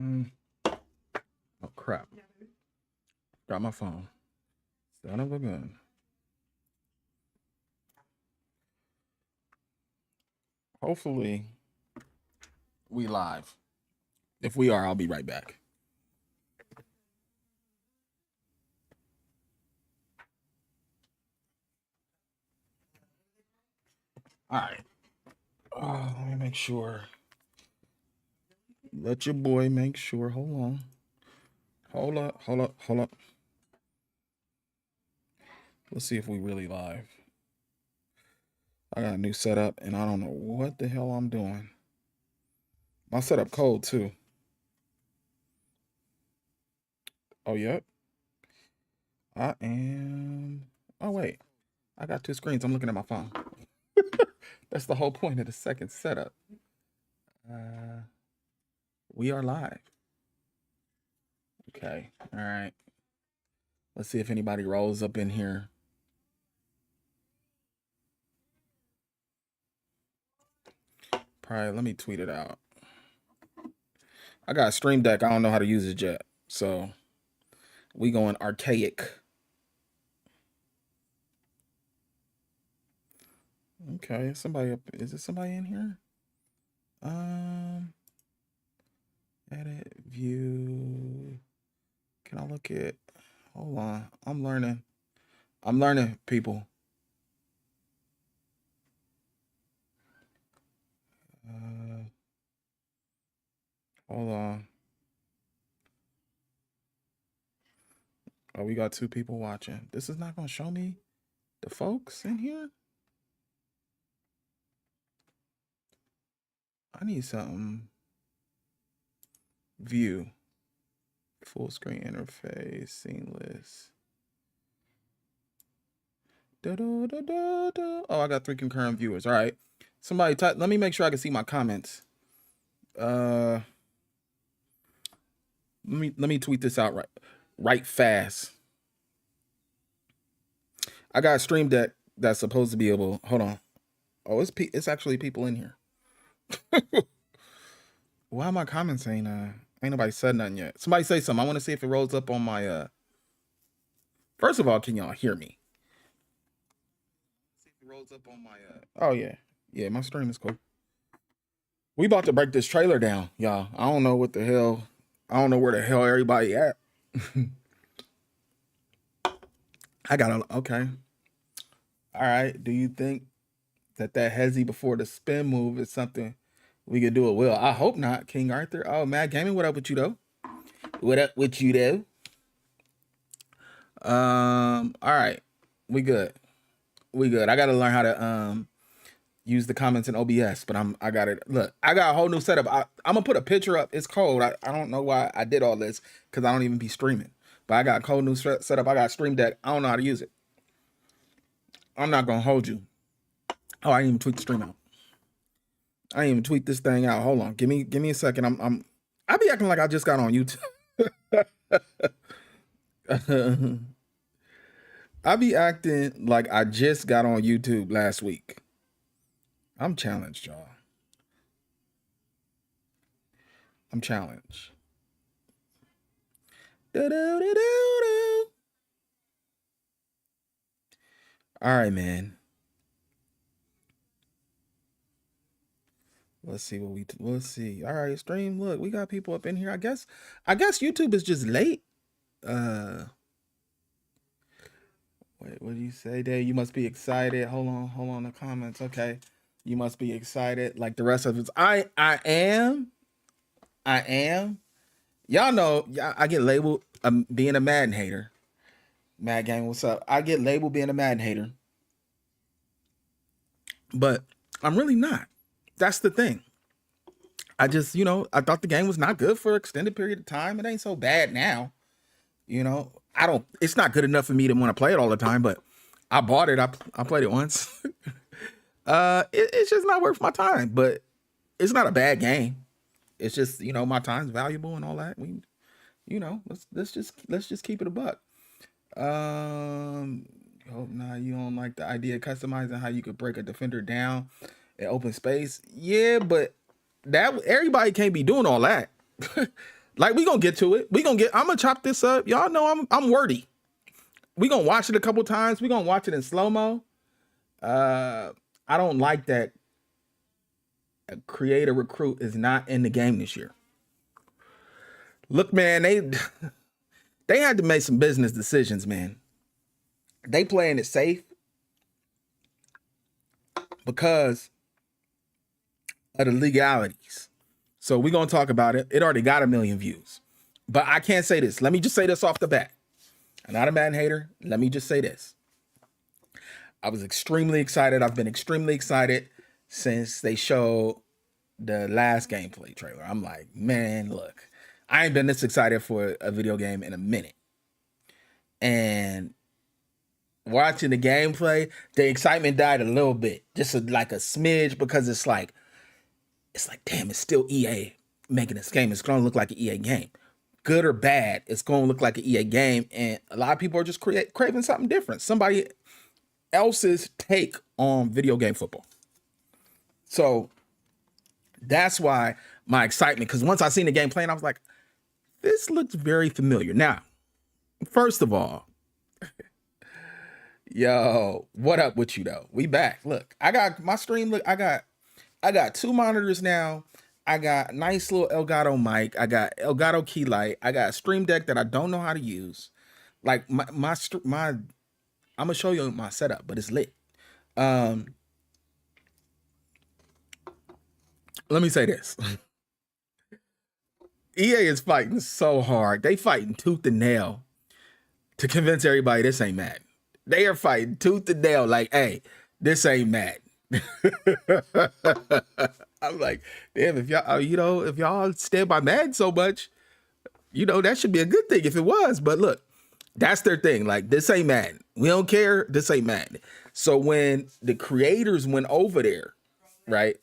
Mm. Oh crap! Got my phone. Son of a gun. Hopefully we live. If we are, I'll be right back. All right. Let me make sure. Let your boy make sure. Hold on. Hold up. Hold up. Hold up. Let's see if we really live. I got a new setup and I don't know what the hell I'm doing. My setup cold too. Oh, yep. I am. Oh, wait. I got two screens. I'm looking at my phone. That's the whole point of the second setup. Uh, we are live. Okay. All right. Let's see if anybody rolls up in here. Probably. Let me tweet it out. I got a Stream Deck. I don't know how to use it yet. So we going archaic. Okay. Somebody up. Is it somebody in here? Edit view. Can I look at? Hold on. I'm learning. I'm learning, people. Uh, Hold on. Oh, we got two people watching. This is not gonna show me the folks in here. I need something. View. Full screen interface. Seamless. Oh, I got 3 concurrent viewers. All right. Somebody type. Let me make sure I can see my comments. Let me tweet this out right fast. I got a Stream Deck that's supposed to be able. Hold on. Oh, it's actually people in here. Why my comments ain't nobody said nothing yet? Somebody say something. I want to see if it rolls up on my First of all, can y'all hear me? See if it rolls up on my Oh yeah. Yeah, my stream is cool. We about to break this trailer down, y'all. I don't know what the hell. I don't know where the hell everybody at. I got a okay. All right. Do you think that hezzy before the spin move is something we could do it well? I hope not, King Arthur. Oh, Mad Gaming, what up with you though? What up with you though? All right. We good. We good. I gotta learn how to use the comments in OBS, but I got it. Look, I got a whole new setup. I'm gonna put a picture up. It's cold. I don't know why I did all this because I don't even be streaming. But I got a whole new setup. I got a Stream Deck. I don't know how to use it. I'm not gonna hold you. Oh, I didn't even tweet the stream out. I didn't even tweet this thing out. Hold on. Give me a second. I be acting like I just got on YouTube. I be acting like I just got on YouTube last week. I'm challenged, y'all. I'm challenged. Do-do-do-do-do. All right, man. Let's see what let's see. All right, stream. Look, we got people up in here. I guess YouTube is just late. Uh Wait, what do you say, Dave? You must be excited. Hold on the comments. Okay. You must be excited like the rest of us. I am. I am. Y'all know I get labeled being a Madden hater. Mad Gang, what's up? I get labeled being a Madden hater. But I'm really not. That's the thing. I just, I thought the game was not good for an extended period of time. It ain't so bad now. It's not good enough for me to want to play it all the time, but I bought it. I played it once. It's just not worth my time, but it's not a bad game. It's just, my time's valuable and all that. Let's just keep it a buck. Um, Hope not. You don't like the idea of customizing how you could break a defender down in open space. Yeah, but that everybody can't be doing all that. Like, we gonna get to it. I'm gonna chop this up. Y'all know I'm wordy. We gonna watch it a couple times. We gonna watch it in slow-mo. I don't like that a creator recruit is not in the game this year. Look, man, they had to make some business decisions, man. They playing it safe because of the legalities. So we're going to talk about it. It already got 1 million views. But I can't say this. Let me just say this off the bat. I'm not a Madden hater. Let me just say this. I was extremely excited. I've been extremely excited since they showed the last gameplay trailer. I'm like, man, look, I ain't been this excited for a video game in a minute. And watching the gameplay, the excitement died a little bit, just like a smidge, because it's like, damn, it's still EA making this game. It's going to look like an EA game. Good or bad, it's going to look like an EA game. And a lot of people are just craving something different. Somebody else's take on video game football. So that's why my excitement, because once I seen the game playing, I was like, this looks very familiar. Now, first of all, yo, what up with you though? We back. Look, I got my stream. Look, I got 2 monitors now. I got a nice little Elgato mic. I got Elgato key light. I got a Stream Deck that I don't know how to use. Like my I'm gonna show you my setup, but it's lit. Let me say this. EA is fighting so hard. They fighting tooth and nail to convince everybody this ain't Madden. They are fighting tooth and nail like, hey, this ain't Madden. I'm like, damn, if y'all, if y'all stand by Madden so much, that should be a good thing if it was. But look, that's their thing. Like, this ain't Madden. We don't care. This ain't Madden. So when the creators went over there, right,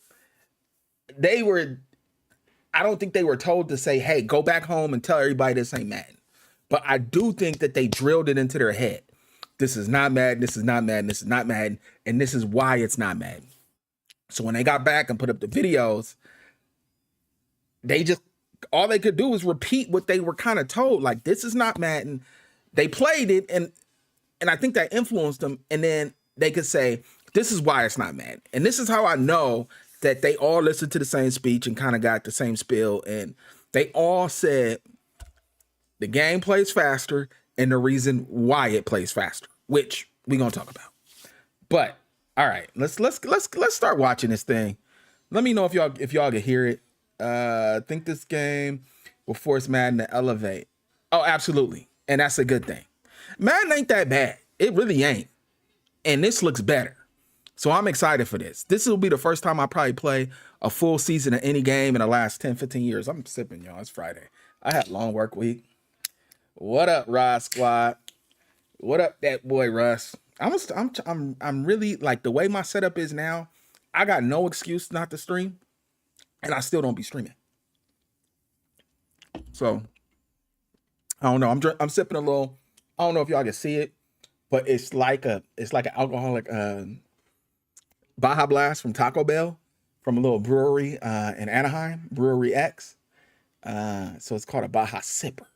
I don't think they were told to say, hey, go back home and tell everybody this ain't Madden. But I do think that they drilled it into their head. This is not Madden. This is not Madden. This is not Madden. And this is why it's not Madden. So when they got back and put up the videos, all they could do was repeat what they were kind of told. Like, this is not Madden. They played it, and I think that influenced them. And then they could say, this is why it's not Madden. And this is how I know that they all listened to the same speech and kind of got the same spiel. And they all said the game plays faster and the reason why it plays faster, which we're going to talk about. But all right, let's start watching this thing. Let me know if y'all can hear it. I think this game will force Madden to elevate. Oh, absolutely. And that's a good thing. Madden ain't that bad. It really ain't. And this looks better. So I'm excited for this. This will be the first time I probably play a full season of any game in the last 10, 15 years. I'm sipping, y'all. It's Friday. I had a long work week. What up, Rod Squad? What up, that boy Russ? I'm really, like, the way my setup is now, I got no excuse not to stream, and I still don't be streaming. So I don't know. I'm sipping a little. I don't know if y'all can see it, but it's like an alcoholic Baja Blast from Taco Bell, from a little brewery in Anaheim, Brewery X. So it's called a Baja Sipper.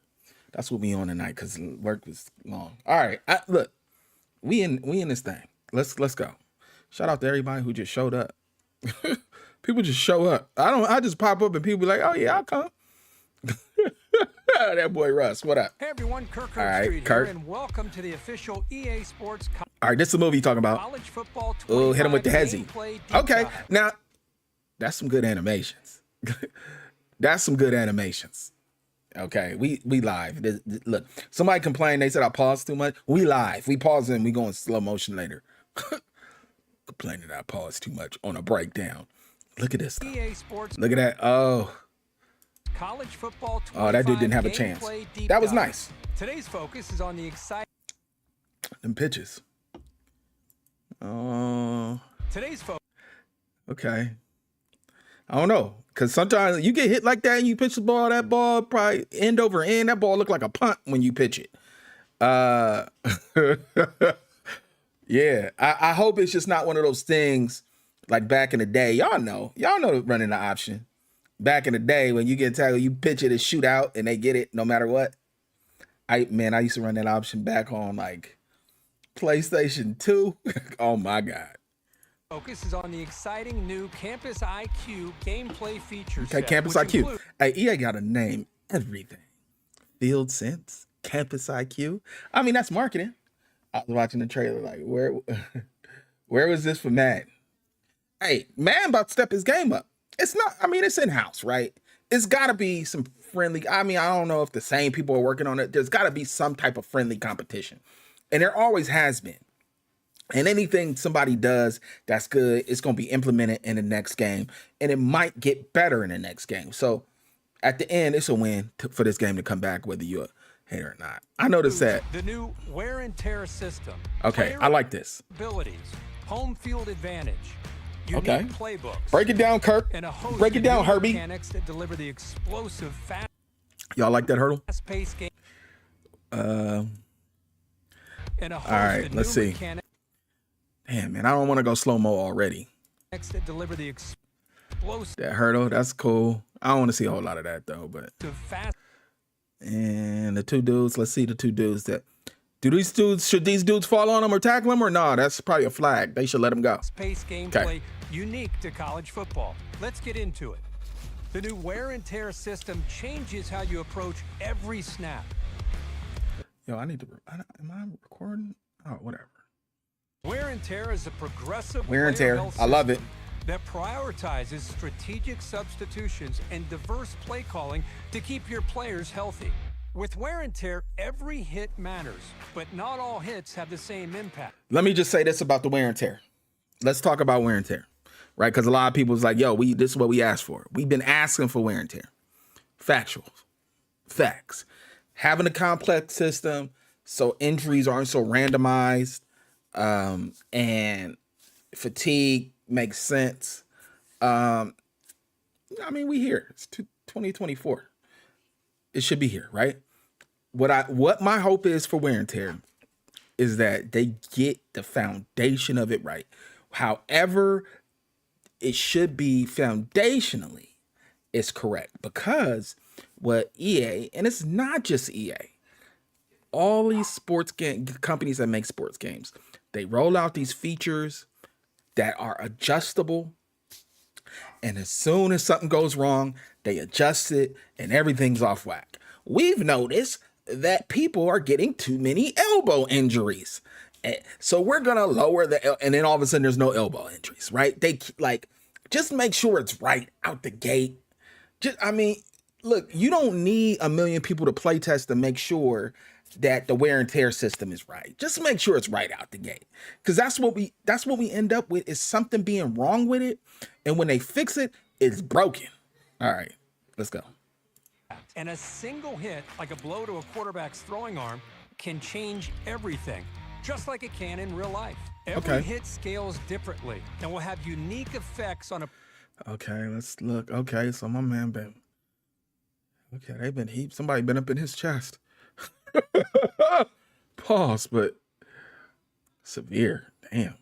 That's what we on tonight because work was long. All right, look, we in this thing. Let's go. Shout out to everybody who just showed up. People just show up. I just pop up and people be like, oh yeah, I'll come. That boy Russ, what up? Hey everyone, Kirk All right, Street Kirk. here, and welcome to the official EA Sports All right, this is the movie you talking about. College Football Oh, hit him with the 25 hezzy. gameplay deep Okay, dive. now that's some good animations. That's some good animations. Okay, we live. Look, somebody complained. They said I paused too much. We live. We pause and we go in slow motion later. Complaining that I paused too much on a breakdown. Look at this. EA Sports Look at that. Oh, College Football 25 oh, that dude didn't have a chance. gameplay deep That was dive. nice. Today's focus is on the exciting. Them pitches. Oh, Today's focus. okay. I don't know, because sometimes you get hit like that and you pitch the ball, that ball probably end over end. That ball look like a punt when you pitch it. Yeah, I hope it's just not one of those things like back in the day. Y'all know running the option. Back in the day when you get tackled, you pitch it and shoot out and they get it no matter what. I used to run that option back on like PlayStation 2. Oh my God. Focus is on the exciting new Campus IQ gameplay feature Okay, set, Campus which IQ. includes Hey, EA got to name everything. Field Sense, Campus IQ. I mean, that's marketing. I was watching the trailer like, where was this for Madden? Hey, man about to step his game up. It's not, I mean, it's in-house, right? It's got to be some friendly, I mean, I don't know if the same people are working on it. There's got to be some type of friendly competition. And there always has been. And anything somebody does that's good, it's going to be implemented in the next game. And it might get better in the next game. So at the end, it's a win for this game to come back, whether you're a hater or not. I noticed that. the new wear and tear system. Okay, Player I like this. abilities, home field advantage, unique Okay. playbooks, Break it down, Kirk. and a host Break it of down, new Herbie. mechanics that deliver the explosive, Y'all like that hurdle? fast-paced game. And a host all right, of let's new see. mechanics Damn, man, I don't want to go slow-mo already. that deliver the explosive, That hurdle, that's cool. I don't want to see a whole lot of that, though. But fast. and the two dudes, let's see the two dudes that... should these dudes fall on them or tackle them or no? That's probably a flag. They should let them go. Pace gameplay unique to college football. Let's get into it. The new wear and tear system changes how you approach every snap. Yo, am I recording? Oh, whatever. Wear and tear is a progressive Wear and player tear. health I love it. system that prioritizes strategic substitutions and diverse play calling to keep your players healthy. With wear and tear, every hit matters, but not all hits have the same impact. Let me just say this about the wear and tear. Let's talk about wear and tear, right? Because a lot of people's like, yo, this is what we asked for. We've been asking for wear and tear. Factual. Facts. Having a complex system so injuries aren't so randomized, and fatigue makes sense. I mean, we here. It's 2024. It should be here, right? What my hope is for wear and tear is that they get the foundation of it right. However, it should be foundationally is correct, because what EA, and it's not just EA, all these sports game companies that make sports games, they roll out these features that are adjustable, and as soon as something goes wrong, they adjust it and everything's off whack. We've noticed that people are getting too many elbow injuries. So we're going to lower and then all of a sudden there's no elbow injuries, right? They like, just make sure it's right out the gate. Look, you don't need a million people to play test to make sure that the wear and tear system is right. Just make sure it's right out the gate. Because that's what we end up with, is something being wrong with it. And when they fix it, it's broken. All right, let's go. And a single hit, like a blow to a quarterback's throwing arm, can change everything, just like it can in real life. Every hit scales differently and will have unique effects on a... Okay, let's look. Okay, so my man been... Okay, somebody been up in his chest. Pause, but severe. Damn.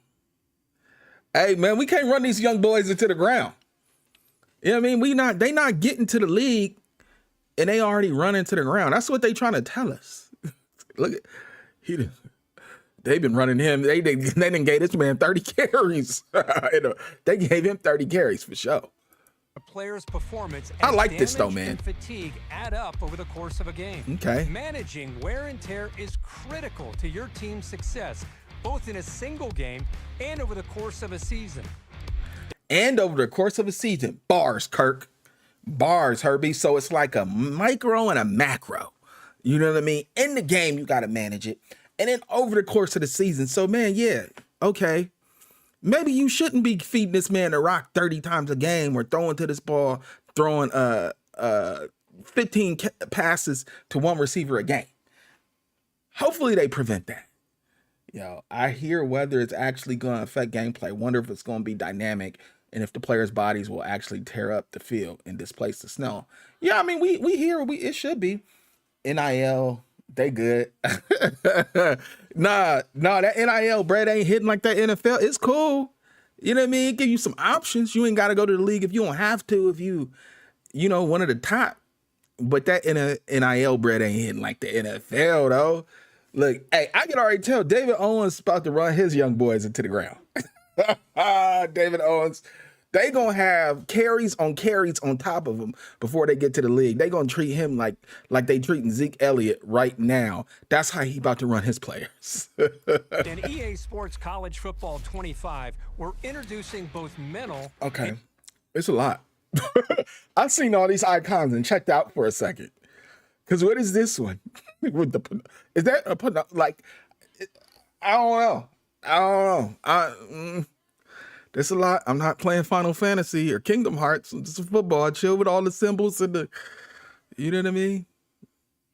Hey, man, we can't run these young boys into the ground. You know what I mean? They not getting to the league and they already run into the ground. That's what they trying to tell us. Look at they've been running him. They didn't gave this man 30 carries. They gave him 30 carries for sure. A player's performance. I like this though, man. And fatigue add up over the course of a game. Okay. Managing wear and tear is critical to your team's success, both in a single game and over the course of a season. And over the course of a season. Bars, Kirk. Bars, Herbie. So it's like a micro and a macro. You know what I mean? In the game, you got to manage it. And then over the course of the season. So, man, yeah, okay. Maybe you shouldn't be feeding this man the rock 30 times a game or throwing to this ball, throwing 15 passes to one receiver a game. Hopefully they prevent that. Yo, I hear whether it's actually going to affect gameplay. Wonder if it's going to be dynamic and if the players' bodies will actually tear up the field and displace the snow. Yeah, I mean, we hear it should be. NIL, they good. Nah, that NIL, Brad, ain't hitting like that NFL. It's cool. You know what I mean? It give you some options. You ain't got to go to the league if you don't have to. If you you know, one of the top. But that NIL bread ain't hitting like the NFL though. Look, hey, I can already tell David Owens about to run his young boys into the ground. David Owens, they gonna have carries on top of him before they get to the league. They gonna treat him like they treating Zeke Elliott right now. That's how he about to run his players. In EA Sports College Football 25, we're introducing both mental. Okay, it's a lot. I've seen all these icons and checked out for a second. Cause what is this one? Is that a like? I don't know. There's a lot. I'm not playing Final Fantasy or Kingdom Hearts. It's football. I chill with all the symbols and the. You know what I mean?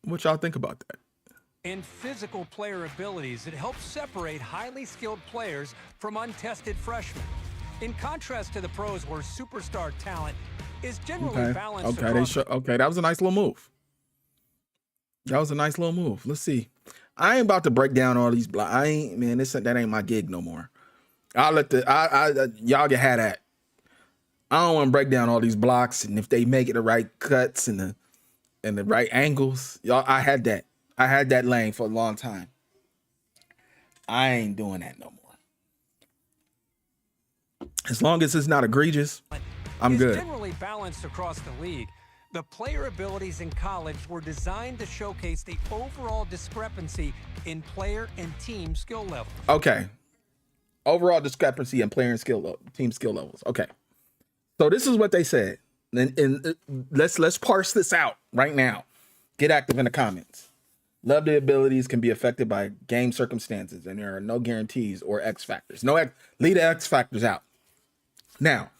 What y'all think about that? In physical player abilities, it helps separate highly skilled players from untested freshmen. In contrast to the pros, where superstar talent is generally balanced. Okay, that was a nice little move. Let's see. I ain't about to break down all these blocks. That ain't my gig no more. I'll let y'all can have that. I don't want to break down all these blocks and if they make it the right cuts and the right angles. Y'all, I had that lane for a long time. I ain't doing that no more. As long as it's not egregious, I'm good. Generally balanced across the league. The player abilities in college were designed to showcase the overall discrepancy in player and team skill levels. Okay. Overall discrepancy in player and team skill levels. Okay. So this is what they said. And let's parse this out right now. Get active in the comments. Love the abilities can be affected by game circumstances, and there are no guarantees or X factors. Leave the X factors out. Now,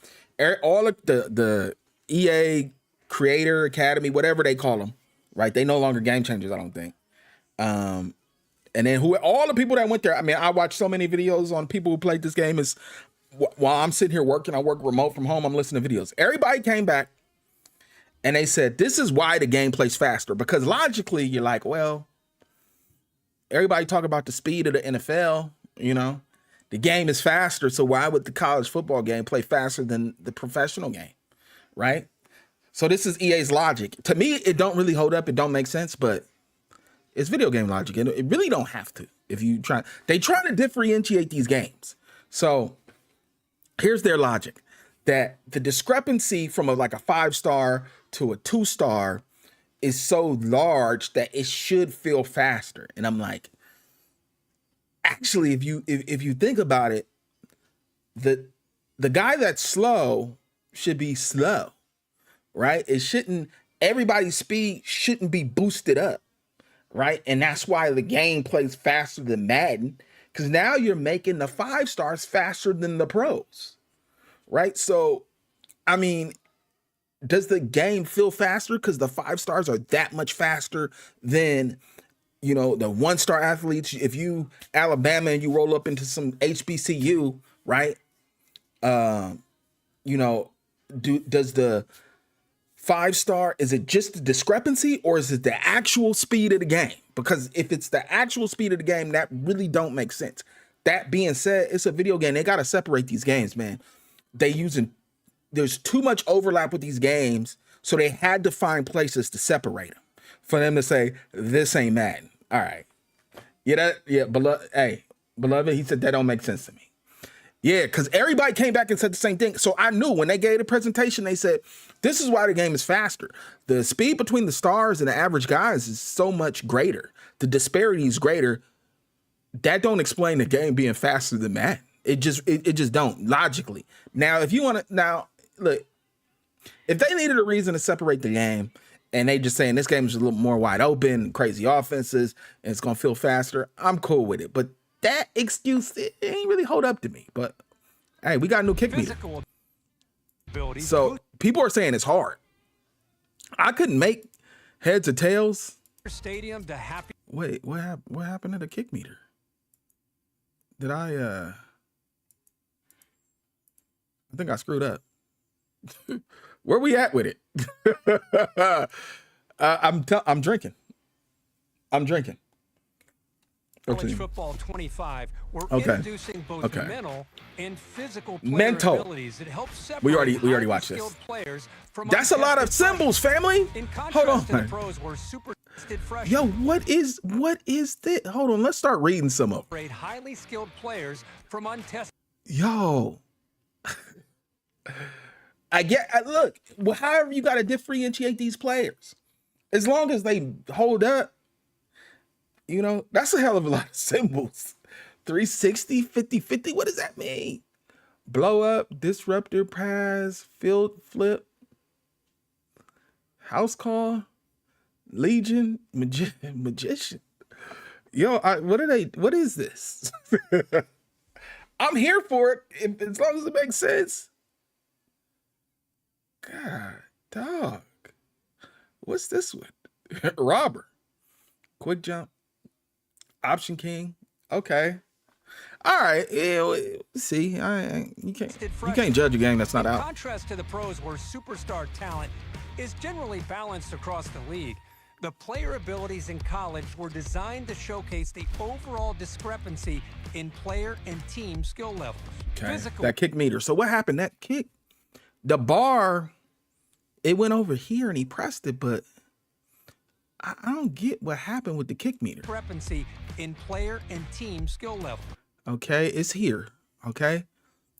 all of the EA Creator Academy, whatever they call them, right? They no longer game changers, I don't think. And then all the people that went there, I mean, I watched so many videos on people who played this game. Is while I'm sitting here working, I work remote from home, I'm listening to videos. Everybody came back and they said, this is why the game plays faster. Because logically, you're like, well, everybody talk about the speed of the NFL, you know? The game is faster, so why would the college football game play faster than the professional game, right? So this is EA's logic. To me, it don't really hold up. It don't make sense, but it's video game logic. And it really don't have to. If you try, they try to differentiate these games. So here's their logic, that the discrepancy from a 5-star to a 2-star is so large that it should feel faster. And I'm like, actually, if you think about it, the guy that's slow should be slow, right? Everybody's speed shouldn't be boosted up, right? And that's why the game plays faster than Madden, because now you're making the 5-stars faster than the pros, right? So, I mean, does the game feel faster because the 5-stars are that much faster than, you know, the 1-star athletes? If you Alabama and you roll up into some HBCU, right? You know, does the 5-star, is it just the discrepancy or is it the actual speed of the game? Because if it's the actual speed of the game, that really don't make sense. That being said, it's a video game. They got to separate these games, man. There's too much overlap with these games, so they had to find places to separate them for them to say, this ain't Madden. All right. Beloved, he said that don't make sense to me. Yeah, because everybody came back and said the same thing. So I knew when they gave the presentation, they said, this is why the game is faster. The speed between the stars and the average guys is so much greater. The disparity is greater. That don't explain the game being faster than Madden. It just don't, logically. Now, if you want to, look, if they needed a reason to separate the game and they just saying this game is a little more wide open, crazy offenses, and it's going to feel faster, I'm cool with it. But that excuse, it ain't really hold up to me. But hey, we got a new kick meter. So people are saying it's hard. I couldn't make heads or tails. Stadium to happy. Wait, what happened to the kick meter? Did I think I screwed up. Where we at with it? I'm drinking. College Football 25, we're introducing both mental and physical player abilities that help separate we already watched this. Players from That's a lot of symbols, family. In Hold contrast to the on. pros were super freshmen. Yo, what is this? Hold on, let's start reading some of them. Highly skilled players from untested. Yo. Look, well, however you got to differentiate these players. As long as they hold up, you know, that's a hell of a lot of symbols. 360, 50-50, what does that mean? Blow up, disruptor, pass, field flip, house call, legion, magician. Yo, what is this? I'm here for it, as long as it makes sense. God, dog. What's this one? Robber. Quick jump. Option king. Okay. All right. Yeah, see, you can't judge a game that's not out. In contrast to the pros, where superstar talent is generally balanced across the league, the player abilities in college were designed to showcase the overall discrepancy in player and team skill levels. Okay. That kick meter. So what happened? That kick, the bar, it went over here and he pressed it, but I don't get what happened with the kick meter. Discrepancy in player and team skill level. Okay, it's here. Okay.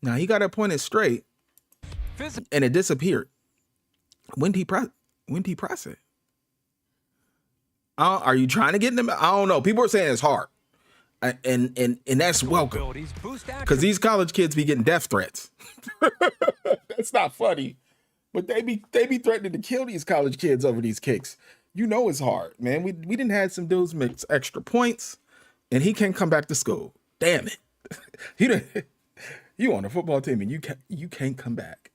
Now he got it pointed straight and it disappeared. When did he press it? Are you trying to get them? I don't know. People are saying it's hard. And that's welcome. Because these college kids be getting death threats. That's not funny. But they be threatening to kill these college kids over these kicks. You know it's hard, man. We didn't have some dudes make extra points, and he can't come back to school. Damn it. You on a football team and you can't come back.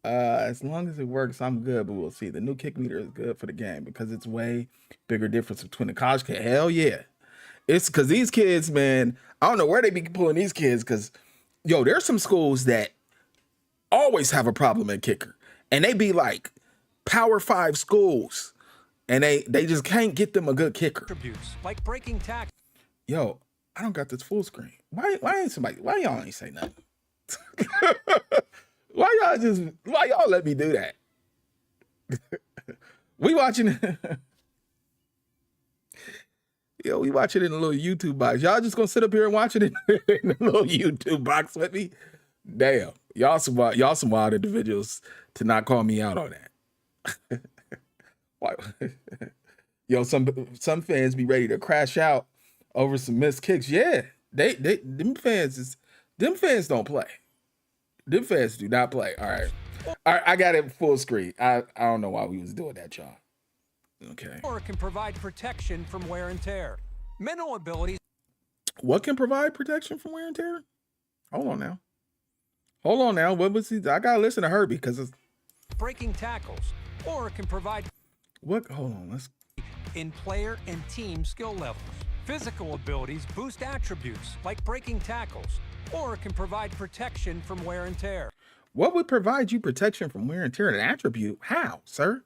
As long as it works, I'm good, but we'll see. The new kick meter is good for the game because it's way bigger difference between the college kid. Hell yeah. It's because these kids, man, I don't know where they be pulling these kids because, yo, there's some schools that always have a problem at kicker. And they be like Power 5 schools. And they just can't get them a good kicker. Attributes like breaking tackles. Yo, I don't got this full screen. Why y'all ain't say nothing? Why y'all let me do that? We watching Yo, we watch it in a little YouTube box. Y'all just gonna sit up here and watch it in a little YouTube box with me? Damn. Y'all some wild individuals to not call me out on that. Why? Yo, some fans be ready to crash out over some missed kicks. Yeah, them fans don't play. Them fans do not play. All right, I got it full screen. I don't know why we was doing that, y'all. Okay. Or it can provide protection from wear and tear. Mental abilities. What can provide protection from wear and tear? Hold on now. What was he? I gotta listen to her because it's breaking tackles. Or it can provide. What? Hold on. Let's. In player and team skill levels. Physical abilities boost attributes like breaking tackles. Or it can provide protection from wear and tear. What would provide you protection from wear and tear? An attribute? How, sir?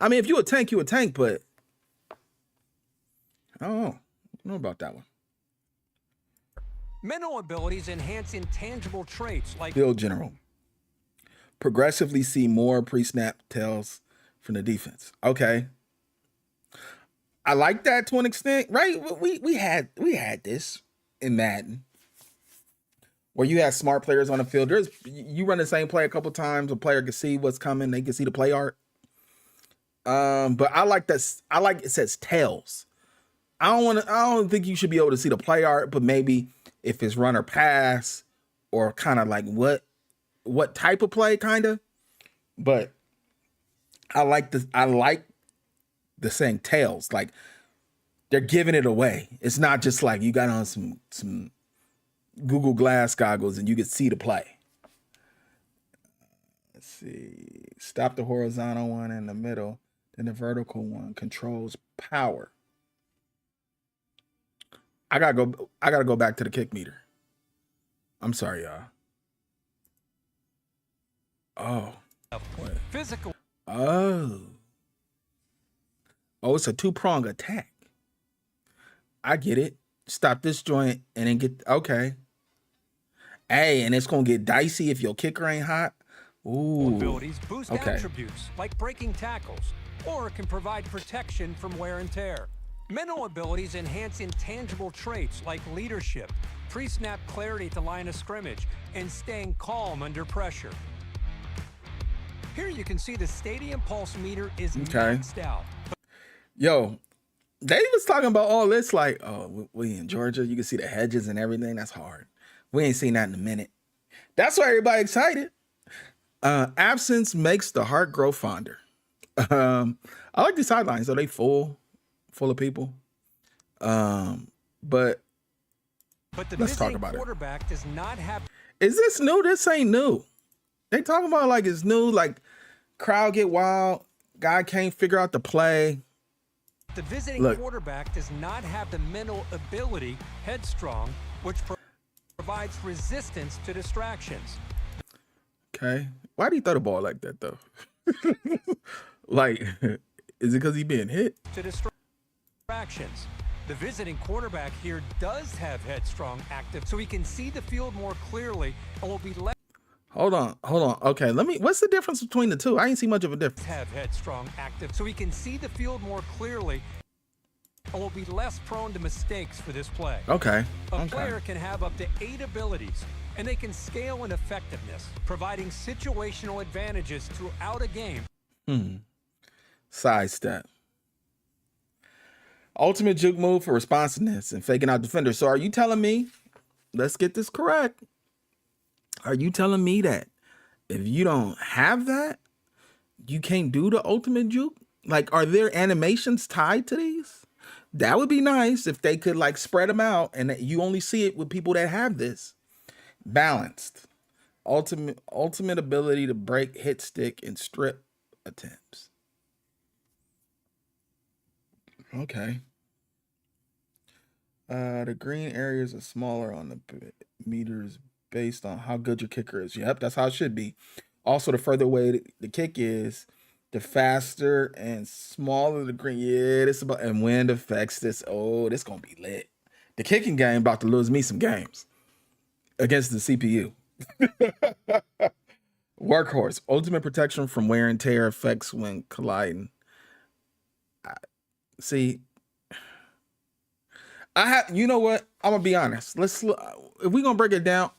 I mean, if you a tank, but I don't know about that one. Mental abilities enhance intangible traits like field general. Progressively see more pre-snap tells from the defense. Okay. I like that to an extent, right? We had this in Madden. Where you have smart players on the field. You run the same play a couple times, a player can see what's coming, they can see the play art. But I like this. I like it says tails. I don't think you should be able to see the play art, but maybe if it's run or pass or kind of like what type of play, kind of. But I like the saying tails. Like they're giving it away. It's not just like you got on some Google Glass goggles and you can see the play. Let's see. Stop the horizontal one in the middle. Then the vertical one controls power. I gotta go back to the kick meter. I'm sorry, y'all. Oh. What? Physical. Oh, it's a two-prong attack. I get it. Stop this joint and then get okay. Hey, and it's gonna get dicey if your kicker ain't hot. Ooh. Abilities boost attributes like breaking tackles, or can provide protection from wear and tear. Mental abilities enhance intangible traits like leadership, pre-snap clarity at the line of scrimmage, and staying calm under pressure. Here you can see the stadium pulse meter is maxed out. Yo, they was talking about all this like, oh, we in Georgia, you can see the hedges and everything. That's hard. We ain't seen that in a minute. That's why everybody excited. Absence makes the heart grow fonder. I like these sidelines. Though they full of people. But let's talk about it. Quarterback does not have. Is this new? This ain't new. They talking about like it's new. Like crowd get wild. Guy can't figure out the play. The visiting quarterback does not have the mental ability, headstrong, which provides resistance to distractions. Okay. Why do you throw the ball like that, though? Like, is it because he being hit? To distractions. The visiting quarterback here does have headstrong active, so he can see the field more clearly and will be less. Hold on. Okay, what's the difference between the two? I ain't see much of a difference. Have headstrong active, so he can see the field more clearly and will be less prone to mistakes for this play. Okay. A player can have up to 8 abilities, and they can scale in effectiveness, providing situational advantages throughout a game. Sidestep. Ultimate juke move for responsiveness and faking out defenders. So are you telling me, let's get this correct. Are you telling me that if you don't have that, you can't do the ultimate juke? Like, are there animations tied to these? That would be nice if they could like spread them out and that you only see it with people that have this. Balanced. Ultimate ability to break, hit stick, and strip attempts. Okay. The green areas are smaller on the meters based on how good your kicker is. Yep, that's how it should be. Also, the further away the kick is, the faster and smaller the green. Yeah, this about, and wind affects this. Oh, this gonna be lit. The kicking game about to lose me some games against the CPU. Workhorse. Ultimate protection from wear and tear effects when colliding. See, you know what? I'm gonna be honest. Let's look, if we're gonna break it down,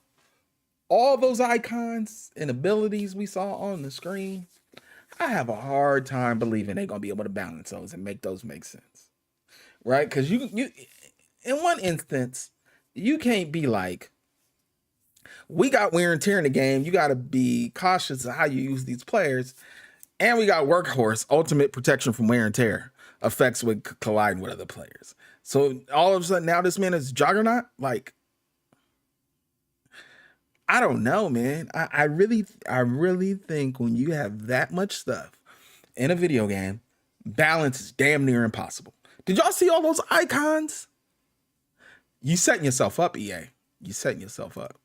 all those icons and abilities we saw on the screen, I have a hard time believing they're gonna be able to balance those and make those make sense, right? Because you in one instance, you can't be like, we got wear and tear in the game. You got to be cautious of how you use these players, and we got workhorse, ultimate protection from wear and tear effects with colliding with other players. So all of a sudden now this man is juggernaut. Like, I don't know, man. I really think when you have that much stuff in a video game, balance is damn near impossible. Did y'all see all those icons? You setting yourself up, EA. You setting yourself up.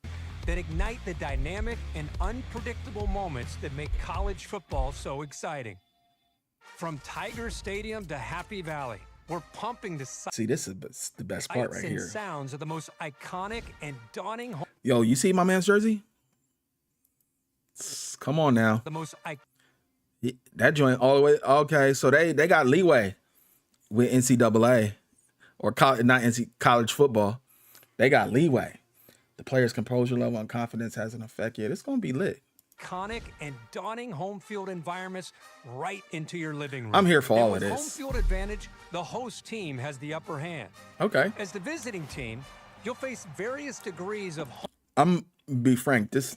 That ignite the dynamic and unpredictable moments that make college football so exciting. From Tiger Stadium to Happy Valley, we're pumping the see, this is the best part right here. Sounds of the most iconic and daunting. Yo, you see my man's jersey? Come on now. The most that joint all the way. Okay, so they got leeway with NCAA or college football. They got leeway. The player's composure level and confidence has an effect. Yeah, it's gonna be lit. Iconic and daunting home field environments right into your living room. I'm here for all of this. Home field advantage, the host team has the upper hand. Okay. As the visiting team, you'll face various degrees of. I'm be frank. This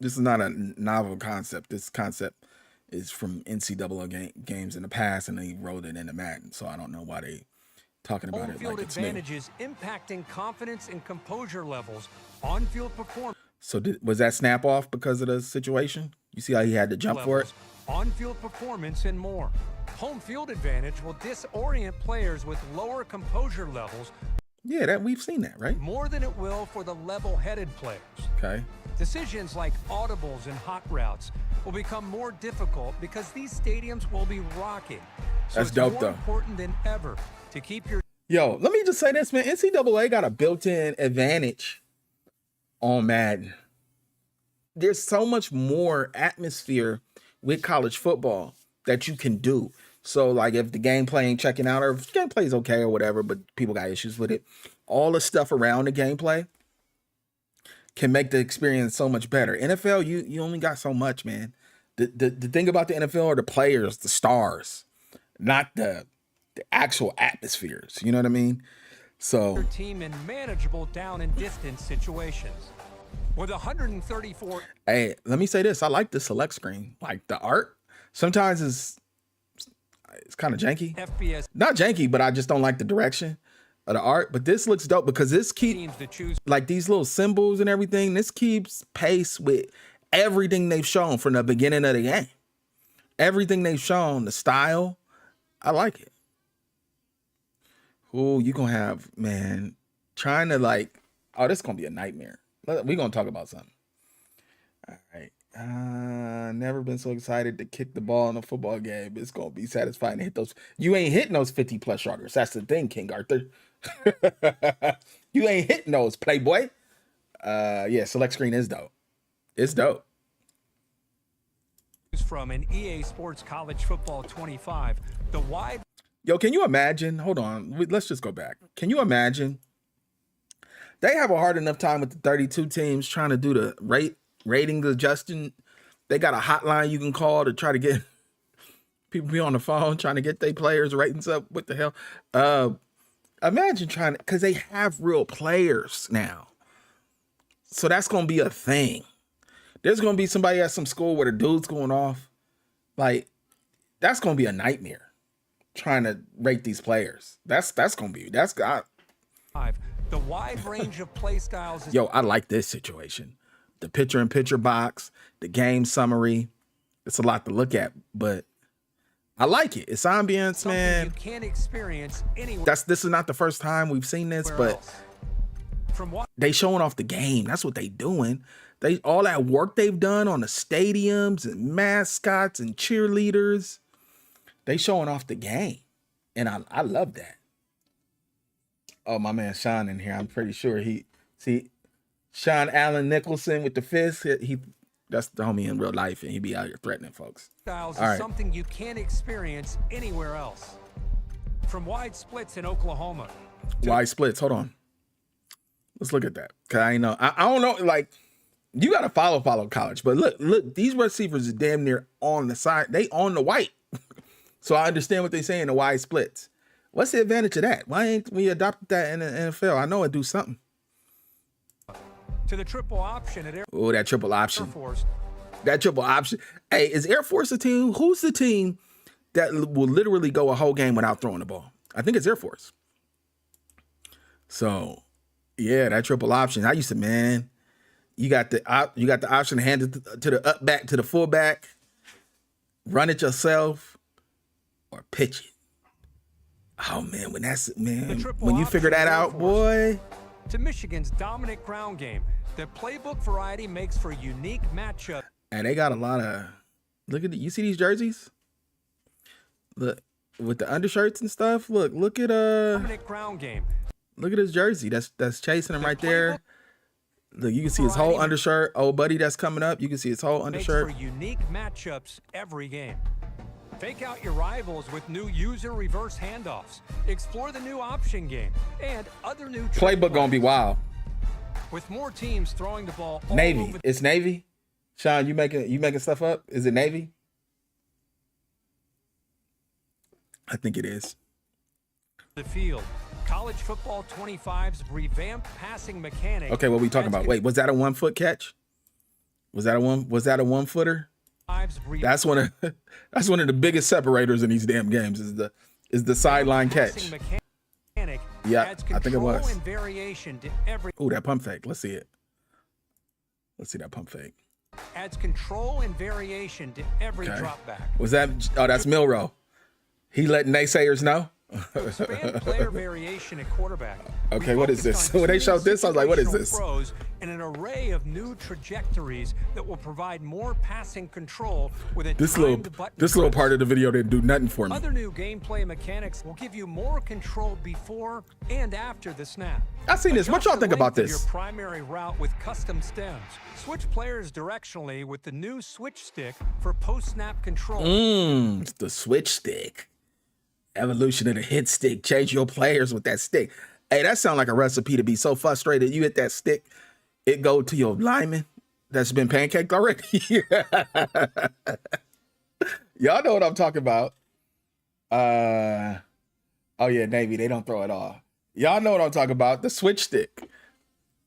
is not a novel concept. This concept is from NCAA games in the past, and they wrote it into Madden. So I don't know why they talking about it like it's new. Advantages impacting confidence and composure levels, on-field performance. So was that snap off because of the situation? You see how he had to jump for it? On-field performance and more. Home field advantage will disorient players with lower composure levels. Yeah, that we've seen that, right? More than it will for the level-headed players. Okay. Decisions like audibles and hot routes will become more difficult because these stadiums will be rocking. So that's dope, more though. Important than ever to keep your. Yo, let me just say this, man. NCAA got a built-in advantage on Madden. There's so much more atmosphere with college football that you can do. So, like, if the gameplay ain't checking out, or if the gameplay is okay or whatever, but people got issues with it, all the stuff around the gameplay can make the experience so much better. NFL, you only got so much, man. The thing about the NFL are the players, the stars, not the actual atmospheres. You know what I mean? So Your team in manageable down and distance situations. With 134. Hey, let me say this. I like the select screen. Like the art. Sometimes it's kind of janky. FBS Not janky, but I just don't like the direction of the art. But this looks dope because this keeps like these little symbols and everything. This keeps pace with everything they've shown from the beginning of the game. Everything they've shown, the style, I like it. Oh, you gonna have, man, trying to like, oh, this is gonna be a nightmare. We're gonna talk about something. All right. Never been so excited to kick the ball in a football game. It's gonna be satisfying to hit those. You ain't hitting those 50+ yarders. That's the thing, King Arthur. You ain't hitting those, Playboy. Yeah, select screen is dope. It's dope. From an EA Sports College Football 25, the wide. Yo, can you imagine? Hold on. Let's just go back. Can you imagine? They have a hard enough time with the 32 teams trying to do the rating adjusting. They got a hotline you can call to try to get people be on the phone trying to get their players ratings up. What the hell? Imagine trying to, because they have real players now. So that's going to be a thing. There's going to be somebody at some school where the dude's going off. Like, that's going to be a nightmare. Trying to rate these players. That's gonna be the wide range of play styles. Yo, I like this situation. The picture-in-picture box, the game summary. It's a lot to look at, but I like it. It's ambience, Something man. You can't experience anywhere. This is not the first time we've seen this, but they showing off the game. That's what they doing. All that work they've done on the stadiums and mascots and cheerleaders. They showing off the game, and I love that. Oh, my man Sean in here. I'm pretty sure Sean Allen Nicholson with the fist. That's the homie in real life, and he be out here threatening folks. Styles is something you can't experience anywhere else. From wide splits in Oklahoma. Wide splits. Hold on. Let's look at that. Cause I know. I don't know. Like, you gotta follow college, but look. These receivers are damn near on the side. They on the white. So I understand what they're saying, the wide splits. What's the advantage of that? Why ain't we adopted that in the NFL? I know it do something. To the triple option at Air. Oh, that triple option. Force. That triple option. Hey, is Air Force a team? Who's the team that will literally go a whole game without throwing the ball? I think it's Air Force. So, yeah, that triple option. I used to, man, you got the option to hand it to the up back, to the fullback, run it yourself, or pitch it. Oh man, when you figure that out, boy. To Michigan's dominant ground game, the playbook variety makes for a unique matchup. And they got a lot of, look at you see these jerseys? Look, with the undershirts and stuff. Look at dominant ground game. Look at his jersey. That's chasing him right there. Look, you can see his whole undershirt. Old buddy that's coming up. You can see his whole undershirt. Makes for unique matchups every game. Fake out your rivals with new user reverse handoffs. Explore the new option game and other new playbook gonna be wild. With more teams throwing the ball all Navy. over. It's Navy. Sean, you making stuff up? Is it Navy? I think it is. The field. College football 25's revamped passing mechanic. Okay, what we talking about? Wait, was that a 1 foot catch? Was that a 1 footer? That's one of the biggest separators in these damn games is the sideline catch. Yeah, I think it was. Ooh, that pump fake. Let's see it. Let's see that pump fake. Adds control and variation to every drop back. Was that? Oh, that's Milrow. He letting naysayers know. To expand player variation at quarterback. Okay, what is this? When they showed this, I was like, what is this? Throws and an array of new trajectories that will provide more passing control with a This little part of the video didn't do nothing for me. Other new gameplay mechanics will give you more control before and after the snap. I seen this. What y'all think about this? Your primary route with custom stems. Switch players directionally with the new switch stick for post-snap control. It's the switch stick. Evolution of the hit stick. Change your players with that stick. Hey, that sounds like a recipe to be so frustrated. You hit that stick, it go to your lineman that's been pancaked already. Y'all know what I'm talking about. Oh yeah, Navy, they don't throw it off. Y'all know what I'm talking about. The switch stick.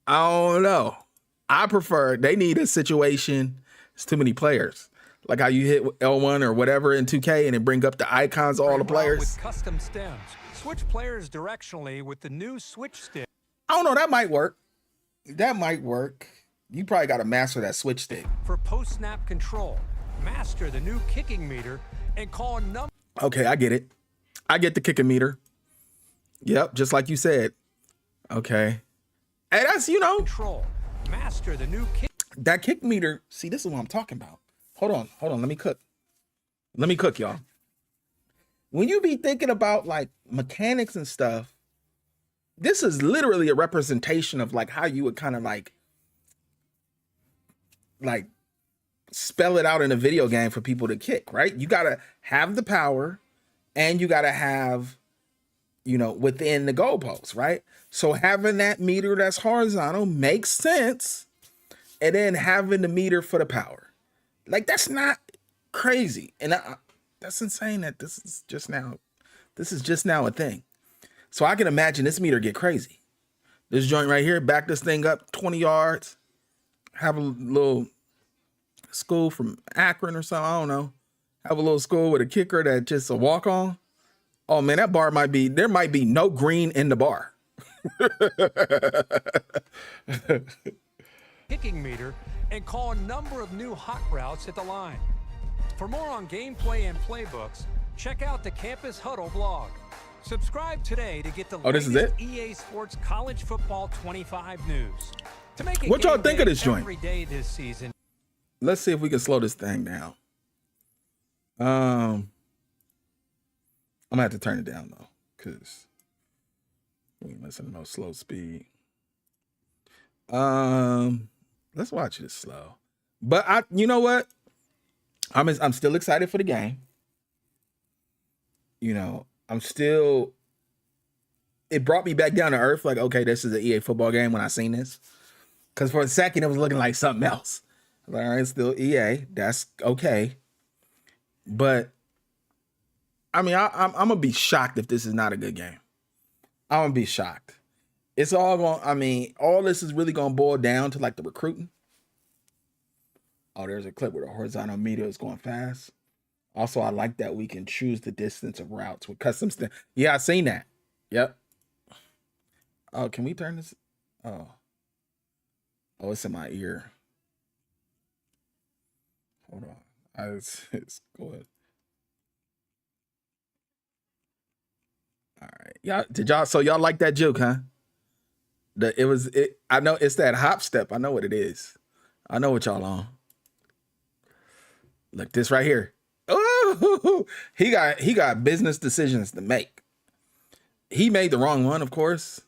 I don't know. I prefer, they need a situation. It's too many players. Like how you hit L1 or whatever in 2K and it bring up the icons of all the players. With custom stems. Switch players directionally with the new switch stick. I don't know. That might work. That might work. You probably got to master that switch stick. For post-snap control, master the new kicking meter and call a number. Okay, I get it. I get the kicking meter. Yep, just like you said. Okay. Hey, that's, you know. Control. Master the new kick. That kick meter. See, this is what I'm talking about. Hold on. Let me cook. Let me cook, y'all. When you be thinking about like mechanics and stuff, this is literally a representation of like how you would kind of like spell it out in a video game for people to kick, right? You got to have the power and you got to have, you know, within the goalposts, right? So having that meter that's horizontal makes sense. And then having the meter for the power. Like, that's not crazy. And that's insane that this is just now a thing. So I can imagine this meter get crazy. This joint right here, back this thing up 20 yards, have a little school from Akron or something, I don't know. Have a little school with a kicker that just a walk on. Oh man, that bar there might be no green in the bar. Kicking meter and call a number of new hot routes at the line. For more on gameplay and playbooks, check out the Campus Huddle blog. Subscribe today to get the latest EA Sports College Football 25 news. To make what y'all think of this joint? Every day this season. Let's see if we can slow this thing down. I'm gonna have to turn it down though, because we ain't listening to no slow speed. Let's watch this slow. But you know what? I'm still excited for the game. You know, it brought me back down to earth. Like, okay, this is an EA football game when I seen this. Because for a second, it was looking like something else. Like, all right, it's still EA. That's okay. But, I mean, I'm going to be shocked if this is not a good game. I'm going to be shocked. It's all all this is really going to boil down to like the recruiting. Oh, there's a clip where the horizontal meter is going fast. Also, I like that we can choose the distance of routes with custom stems. Yeah, I seen that. Yep. Oh, can we turn this? Oh, it's in my ear. Hold on. It's good. All right. So y'all like that joke, huh? I know it's that hop step. I know what it is. I know what y'all on. Look, this right here. Oh, he got business decisions to make. He made the wrong one, of course.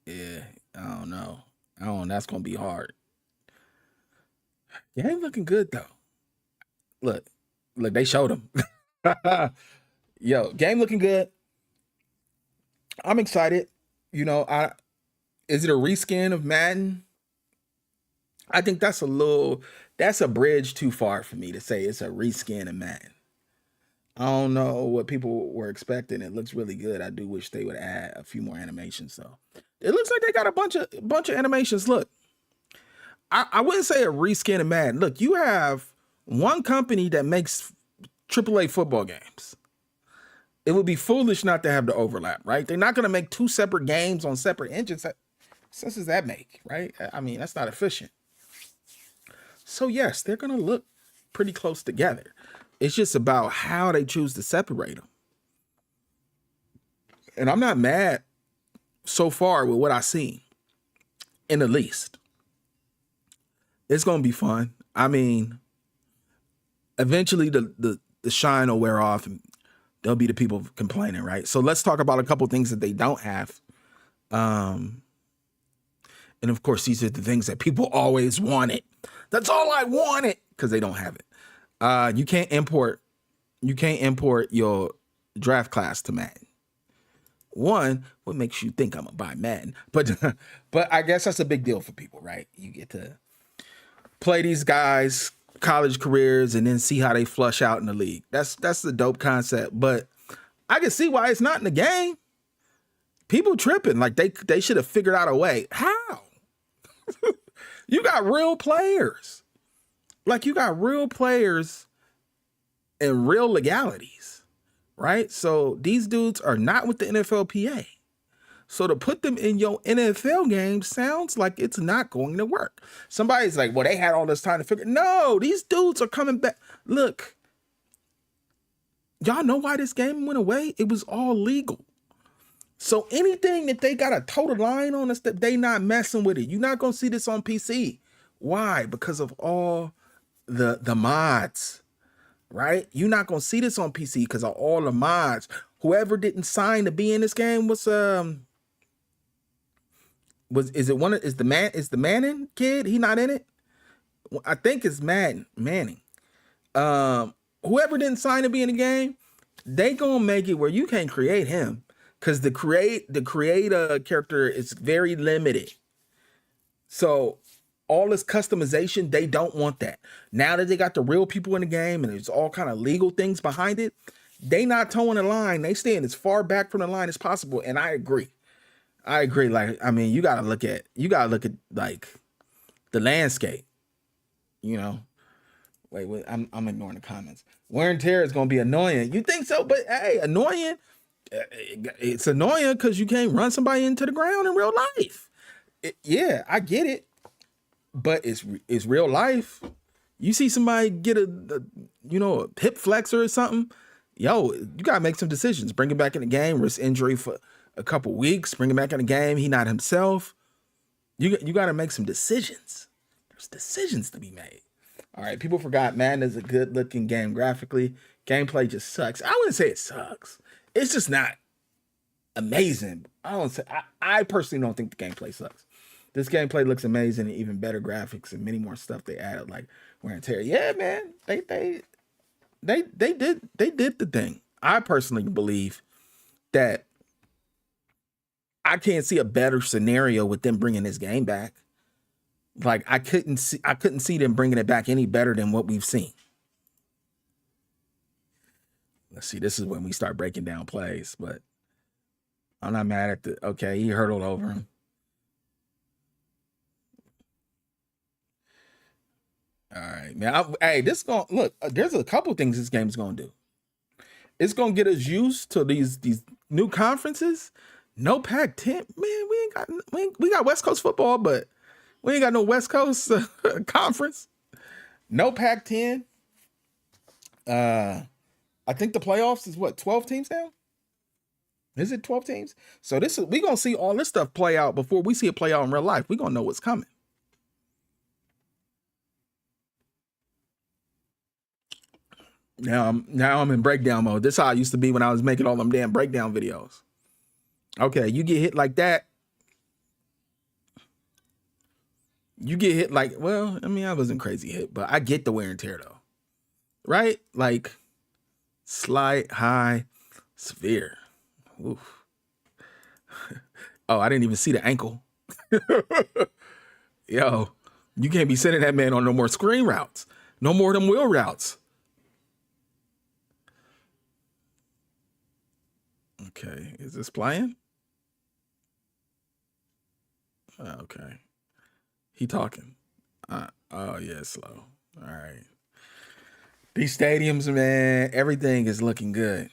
Yeah, I don't know. That's gonna be hard. Yeah, ain't looking good though. Look, they showed him. Yo, game looking good. I'm excited. You know, is it a reskin of Madden? I think that's a bridge too far for me to say it's a reskin of Madden. I don't know what people were expecting. It looks really good. I do wish they would add a few more animations though. It looks like they got a bunch of animations. Look, I wouldn't say a reskin of Madden. Look, you have one company that makes AAA football games. It would be foolish not to have the overlap, right? They're not going to make two separate games on separate engines. What sense does that make, right? I mean, that's not efficient. So yes, they're going to look pretty close together. It's just about how they choose to separate them. And I'm not mad so far with what I seen, in the least. It's gonna be fun. I mean, eventually the shine will wear off and there'll be the people complaining, right? So let's talk about a couple things that they don't have. And of course, these are the things that people always wanted. That's all I wanted, because they don't have it. You can't import your draft class to Madden. One, what makes you think I'm gonna buy Madden? But I guess that's a big deal for people, right? You get to play these guys' college careers and then see how they flush out in the league. That's the dope concept. But I can see why it's not in the game. People tripping, like they should have figured out a way. How? You got real players. Like, you got real players and real legalities, right? So these dudes are not with the NFLPA. So to put them in your NFL game sounds like it's not going to work. Somebody's like, well, they had all this time to figure. No, these dudes are coming back. Look, y'all know why this game went away? It was all legal. So anything that they got a total line on us, that they not messing with it. You're not going to see this on PC. Why? Because of all the mods, right? You're not going to see this on PC because of all the mods. Whoever didn't sign to be in this game is the Manning kid? He not in it? I think it's Manning. Whoever didn't sign to be in the game, they gonna make it where you can't create him, because the creator character is very limited. So all this customization, they don't want that. Now that they got the real people in the game and there's all kind of legal things behind it, they not towing the line. They staying as far back from the line as possible. And I agree. Like, I mean, you gotta look at like the landscape, you know. Wait, I'm ignoring the comments. Wear and tear is gonna be annoying. You think so? But hey, annoying. It's annoying because you can't run somebody into the ground in real life. Yeah, I get it, but it's real life. You see somebody get a hip flexor or something, yo, you gotta make some decisions. Bring him back in the game, risk injury for a couple weeks. Bring him back in the game. He not himself. You gotta make some decisions. There's decisions to be made. All right, people forgot Madden is a good looking game graphically. Gameplay just sucks. I wouldn't say it sucks. It's just not amazing. I personally don't think the gameplay sucks. This gameplay looks amazing, and even better graphics and many more stuff they added, like wear and tear. Yeah, man, they did the thing. I personally believe that I can't see a better scenario with them bringing this game back. Like, I couldn't see them bringing it back any better than what we've seen. Let's see. This is when we start breaking down plays, but I'm not mad at okay, he hurdled over him. All right, man. This look. There's a couple things this game's gonna do. It's gonna get us used to these new conferences. No Pac-10, man. We got West Coast football, but we ain't got no West Coast conference. No Pac-10. I think the playoffs is what, 12 teams now? Is it 12 teams? So we gonna see all this stuff play out before we see it play out in real life. We gonna know what's coming. Now I'm in breakdown mode. This is how I used to be when I was making all them damn breakdown videos. Okay, you get hit like that. You get hit like, well, I mean, I wasn't crazy hit, but I get the wear and tear though. Right? Like slight, high, severe. Oof. Oh, I didn't even see the ankle. Yo, you can't be sending that man on no more screen routes. No more of them wheel routes. Okay, is this playing? Okay. He talking. Oh yeah, slow. All right. These stadiums, man, everything is looking good.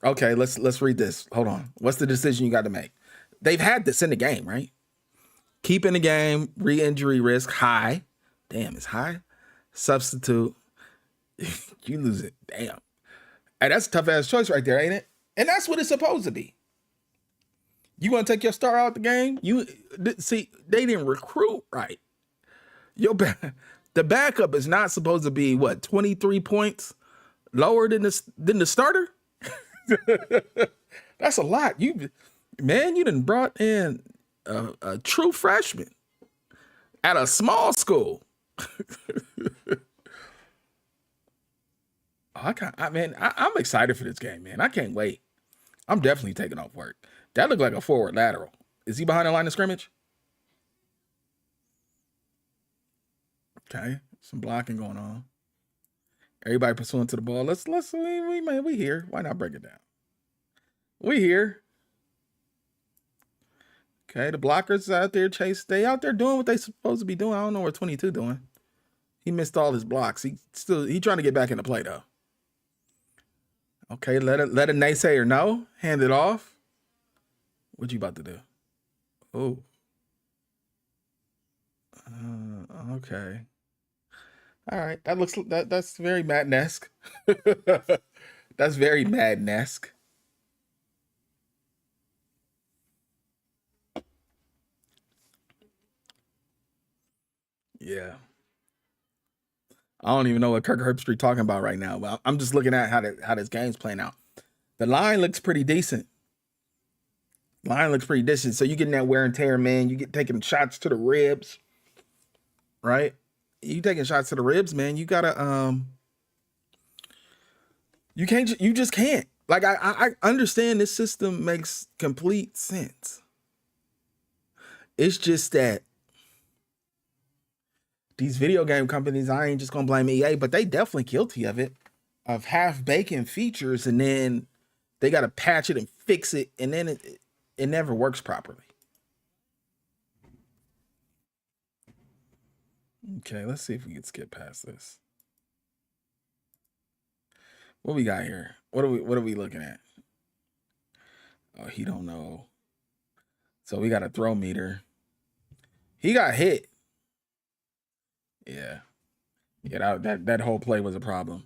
Okay, let's read this. Hold on. What's the decision you got to make? They've had this in the game, right? Keep in the game, re-injury risk high. Damn, it's high. Substitute. You lose it. Damn. Hey, that's a tough ass choice right there, ain't it? And that's what it's supposed to be. You want to take your star out the game? You see, they didn't recruit right. The backup is not supposed to be what 23 points lower than the starter. That's a lot. You done brought in a true freshman at a small school. I'm excited for this game, man. I can't wait. I'm definitely taking off work. That looked like a forward lateral. Is he behind the line of scrimmage? Okay, some blocking going on. Everybody pursuing to the ball. We here. Why not break it down? We here. Okay, the blockers out there, Chase. They out there doing what they supposed to be doing. I don't know what 22 doing. He missed all his blocks. He trying to get back into play though. Okay, let a naysayer know. Hand it off. What you about to do? Oh. Okay. All right. That's very Madden-esque. That's very Madden-esque. Yeah. I don't even know what Kirk Herbstreit talking about right now, but I'm just looking at how this game's playing out. The line looks pretty decent. So you getting that wear and tear, man. You get taking shots to the ribs, right? You taking shots to the ribs, man. You gotta you just can't. Like I understand this system makes complete sense. It's just that these video game companies, I ain't just gonna blame EA, but they definitely guilty of it, of half-baked features, and then they gotta patch it and fix it, and then it never works properly. Okay, let's see if we can skip past this. What we got here? What are we looking at? Oh, he don't know. So we got a throw meter. He got hit. Yeah. Yeah, that whole play was a problem.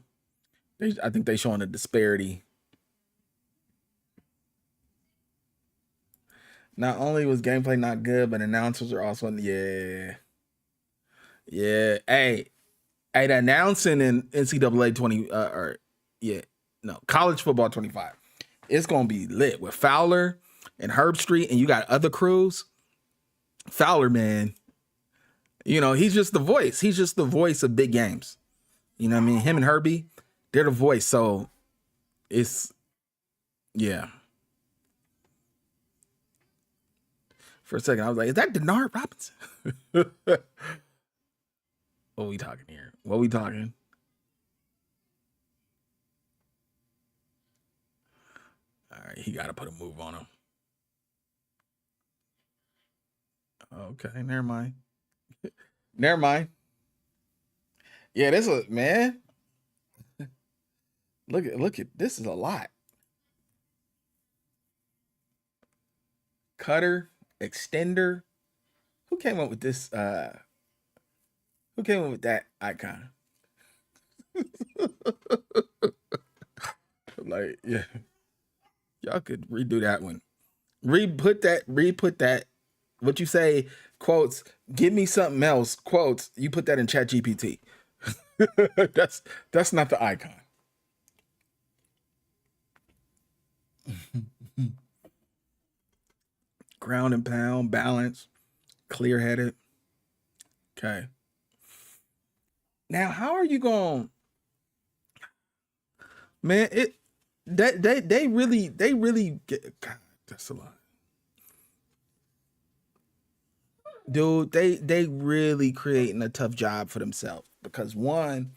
I think they showing a disparity. Not only was gameplay not good, but announcers are also yeah. Hey, the announcing in NCAA 20 college football 25. It's gonna be lit with Fowler and Herbstreit, and you got other crews. Fowler, man, he's just the voice. He's just the voice of big games. You know what I mean? Him and Herbie, they're the voice. So it's yeah. For a second, I was like, is that Denard Robinson? What we talking here? What we talking? All right, he got to put a move on him. Okay, never mind. Never mind. Yeah, this is man. Look at this is a lot. Cutter, extender. Who came up with this? Who came up with that icon? Like, yeah. Y'all could redo that one. Re-put that. What you say, quotes, give me something else, quotes, you put that in Chat GPT. That's not the icon. Ground and pound, balance, clear-headed. Okay. Now, how are you going? Man, they really get. God, that's a lot. Dude, they really creating a tough job for themselves, because one,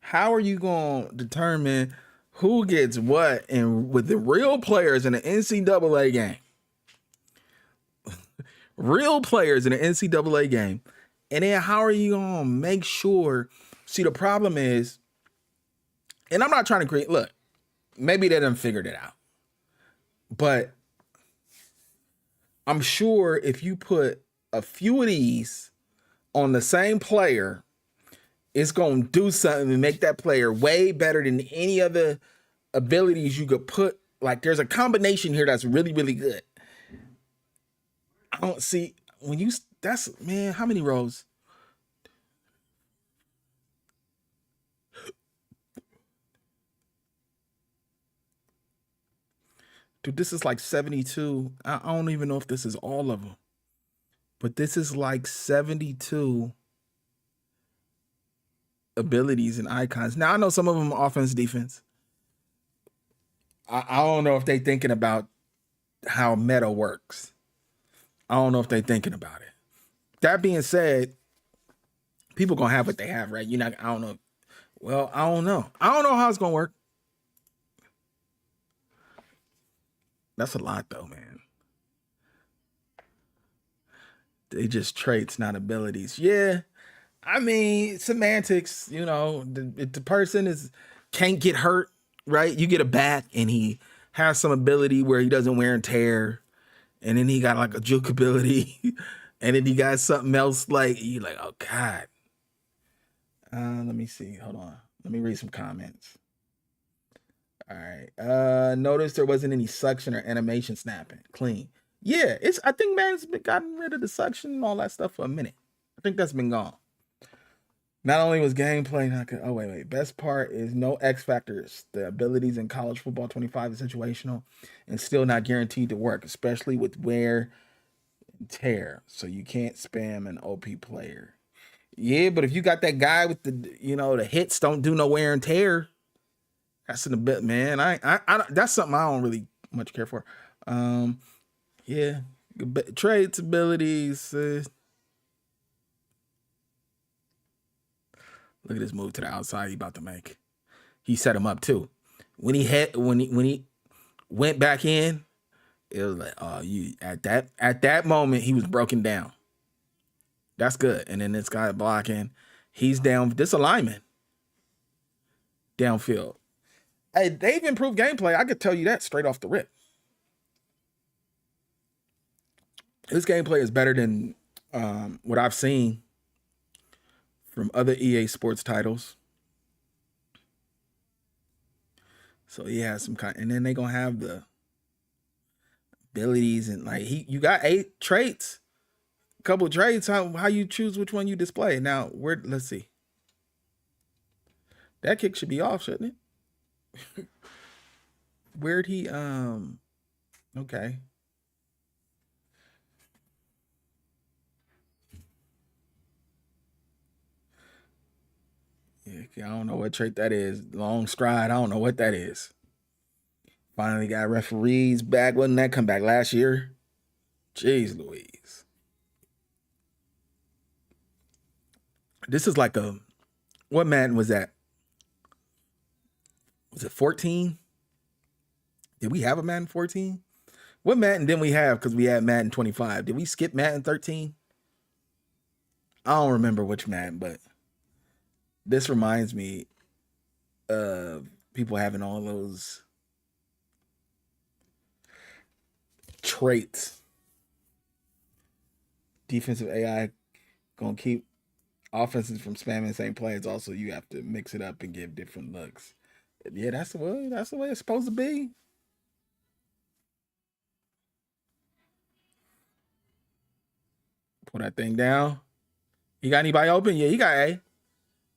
how are you going to determine who gets what and with the real players in the NCAA game? Real players in the NCAA game. And then how are you going to make sure? See, the problem is, and I'm not trying to create, look, maybe they done figured it out, but I'm sure if you put a few of these on the same player it's going to do something and make that player way better than any other abilities you could put. Like, there's a combination here that's really, really good. I don't see when you, that's, man, how many rows? Dude, this is like 72. I don't even know if this is all of them, but this is like 72 abilities and icons. Now, I know some of them are offense, defense. I don't know if they thinking about how meta works. I don't know if they thinking about it. That being said, people gonna have what they have, right? You're not, I don't know. Well, I don't know. I don't know how it's gonna work. That's a lot though, man. They just traits, not abilities. Yeah. I mean, semantics, you know, if the person can't get hurt, right? You get a back and he has some ability where he doesn't wear and tear, and then he got like a juke ability, and then he got something else like you like, oh God. Let me see. Hold on. Let me read some comments. All right. Notice there wasn't any suction or animation snapping. Clean. Yeah, I think man's been gotten rid of the suction and all that stuff for a minute. I think that's been gone. Not only was gameplay not good. Oh, wait. Best part is no X factors. The abilities in college football 25 is situational and still not guaranteed to work, especially with wear and tear. So you can't spam an OP player. Yeah, but if you got that guy with the, you know, the hits don't do no wear and tear, that's in a bit, man. I that's something I don't really much care for. Yeah, traits, abilities. Look at this move to the outside he about to make. He set him up too. When he went back in, it was like, oh, you at that moment he was broken down. That's good. And then this guy blocking, he's down. This alignment downfield. Hey, they've improved gameplay. I could tell you that straight off the rip. This gameplay is better than what I've seen from other EA Sports titles. So he has some kind, and then they're gonna have the abilities and like you got 8 traits, a couple of traits. How you choose which one you display. Now let's see. That kick should be off, shouldn't it? Where'd he okay. Yeah, I don't know what trait that is. Long stride, I don't know what that is. Finally got referees back. Wasn't that come back last year? Jeez Louise. This is like what Madden was that? Was it 14? Did we have a Madden 14? What Madden didn't we have because we had Madden 25? Did we skip Madden 13? I don't remember which Madden, but this reminds me of people having all those traits. Defensive AI gonna keep offenses from spamming the same plays. Also, you have to mix it up and give different looks. Yeah, that's the way it's supposed to be. Pull that thing down. You got anybody open? Yeah, you got A.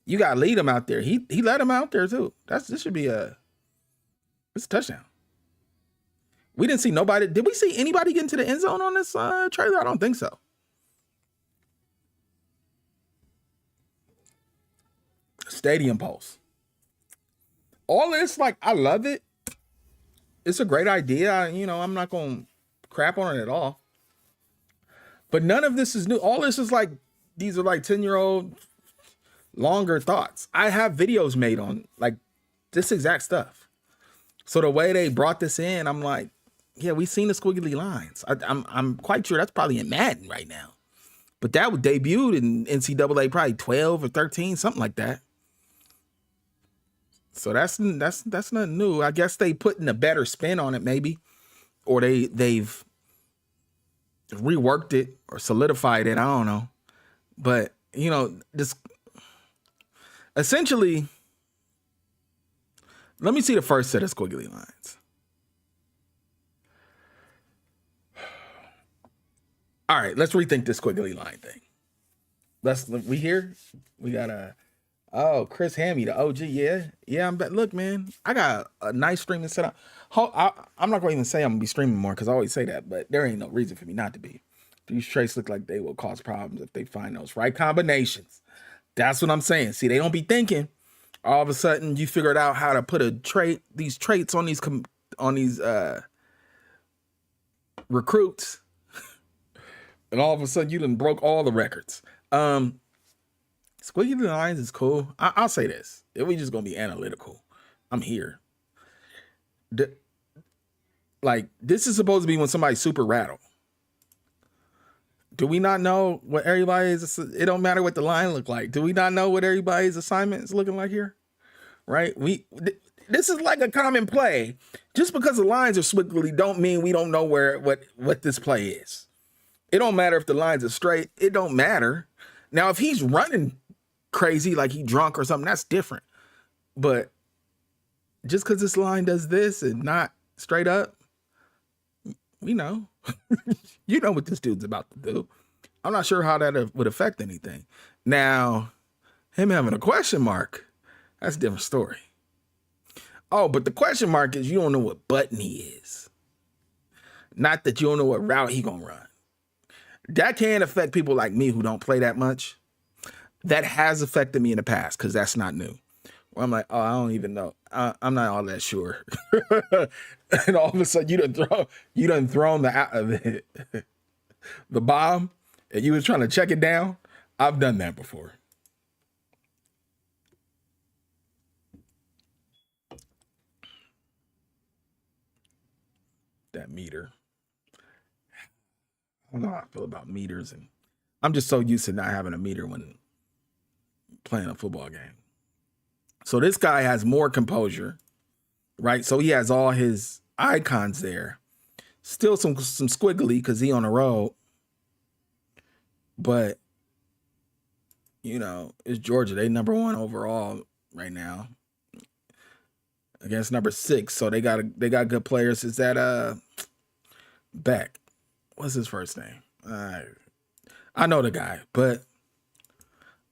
You got to lead him out there. He let him out there too. This should be it's a touchdown. We didn't see nobody. Did we see anybody get into the end zone on this trailer? I don't think so. Stadium Pulse. All this, like, I love it. It's a great idea. I'm not going to crap on it at all. But none of this is new. All this is like, these are like 10-year-old longer thoughts. I have videos made on like this exact stuff. So the way they brought this in, I'm like, yeah, we've seen the squiggly lines. I'm quite sure that's probably in Madden right now. But that would debut in NCAA probably 12 or 13, something like that. So that's nothing new. I guess they putting a better spin on it, maybe, or they've reworked it or solidified it. I don't know, but this Essentially, let me see the first set of squiggly lines. All right, let's rethink this squiggly line thing. We here? We got Chris Hammy, the OG. Yeah. I'm back. Look, man, I got a nice streaming setup. I'm not gonna even say I'm gonna be streaming more because I always say that, but there ain't no reason for me not to be. These traits look like they will cause problems if they find those right combinations. That's what I'm saying. See, they don't be thinking. All of a sudden, you figured out how to put these traits on these recruits, and all of a sudden, you done broke all the records. Squiggly lines is cool. I'll say this: if we just gonna be analytical, I'm here. This is supposed to be when somebody's super rattled. Do we not know what everybody's? It don't matter what the line look like. Do we not know what everybody's assignment is looking like here? Right? This is like a common play. Just because the lines are squiggly don't mean we don't know what this play is. It don't matter if the lines are straight. It don't matter. Now, if he's running crazy like he drunk or something, that's different. But just because this line does this and not straight up, we know. You know what this dude's about to do. I'm not sure how that would affect anything. Now, him having a question mark, that's a different story. Oh, but the question mark is you don't know what button he is. Not that you don't know what route he gonna run. That can affect people like me who don't play that much. That has affected me in the past because that's not new. Where I'm like, oh, I don't even know. I'm not all that sure. And all of a sudden, you done thrown the bomb, and you was trying to check it down. I've done that before. That meter. I don't know how I feel about meters, and I'm just so used to not having a meter when playing a football game. So this guy has more composure, right? So he has all his icons there. Still some squiggly because he on the road. But, it's Georgia. They number 1 overall right now against number 6. So they got good players. Is that Beck? What's his first name? I know the guy, but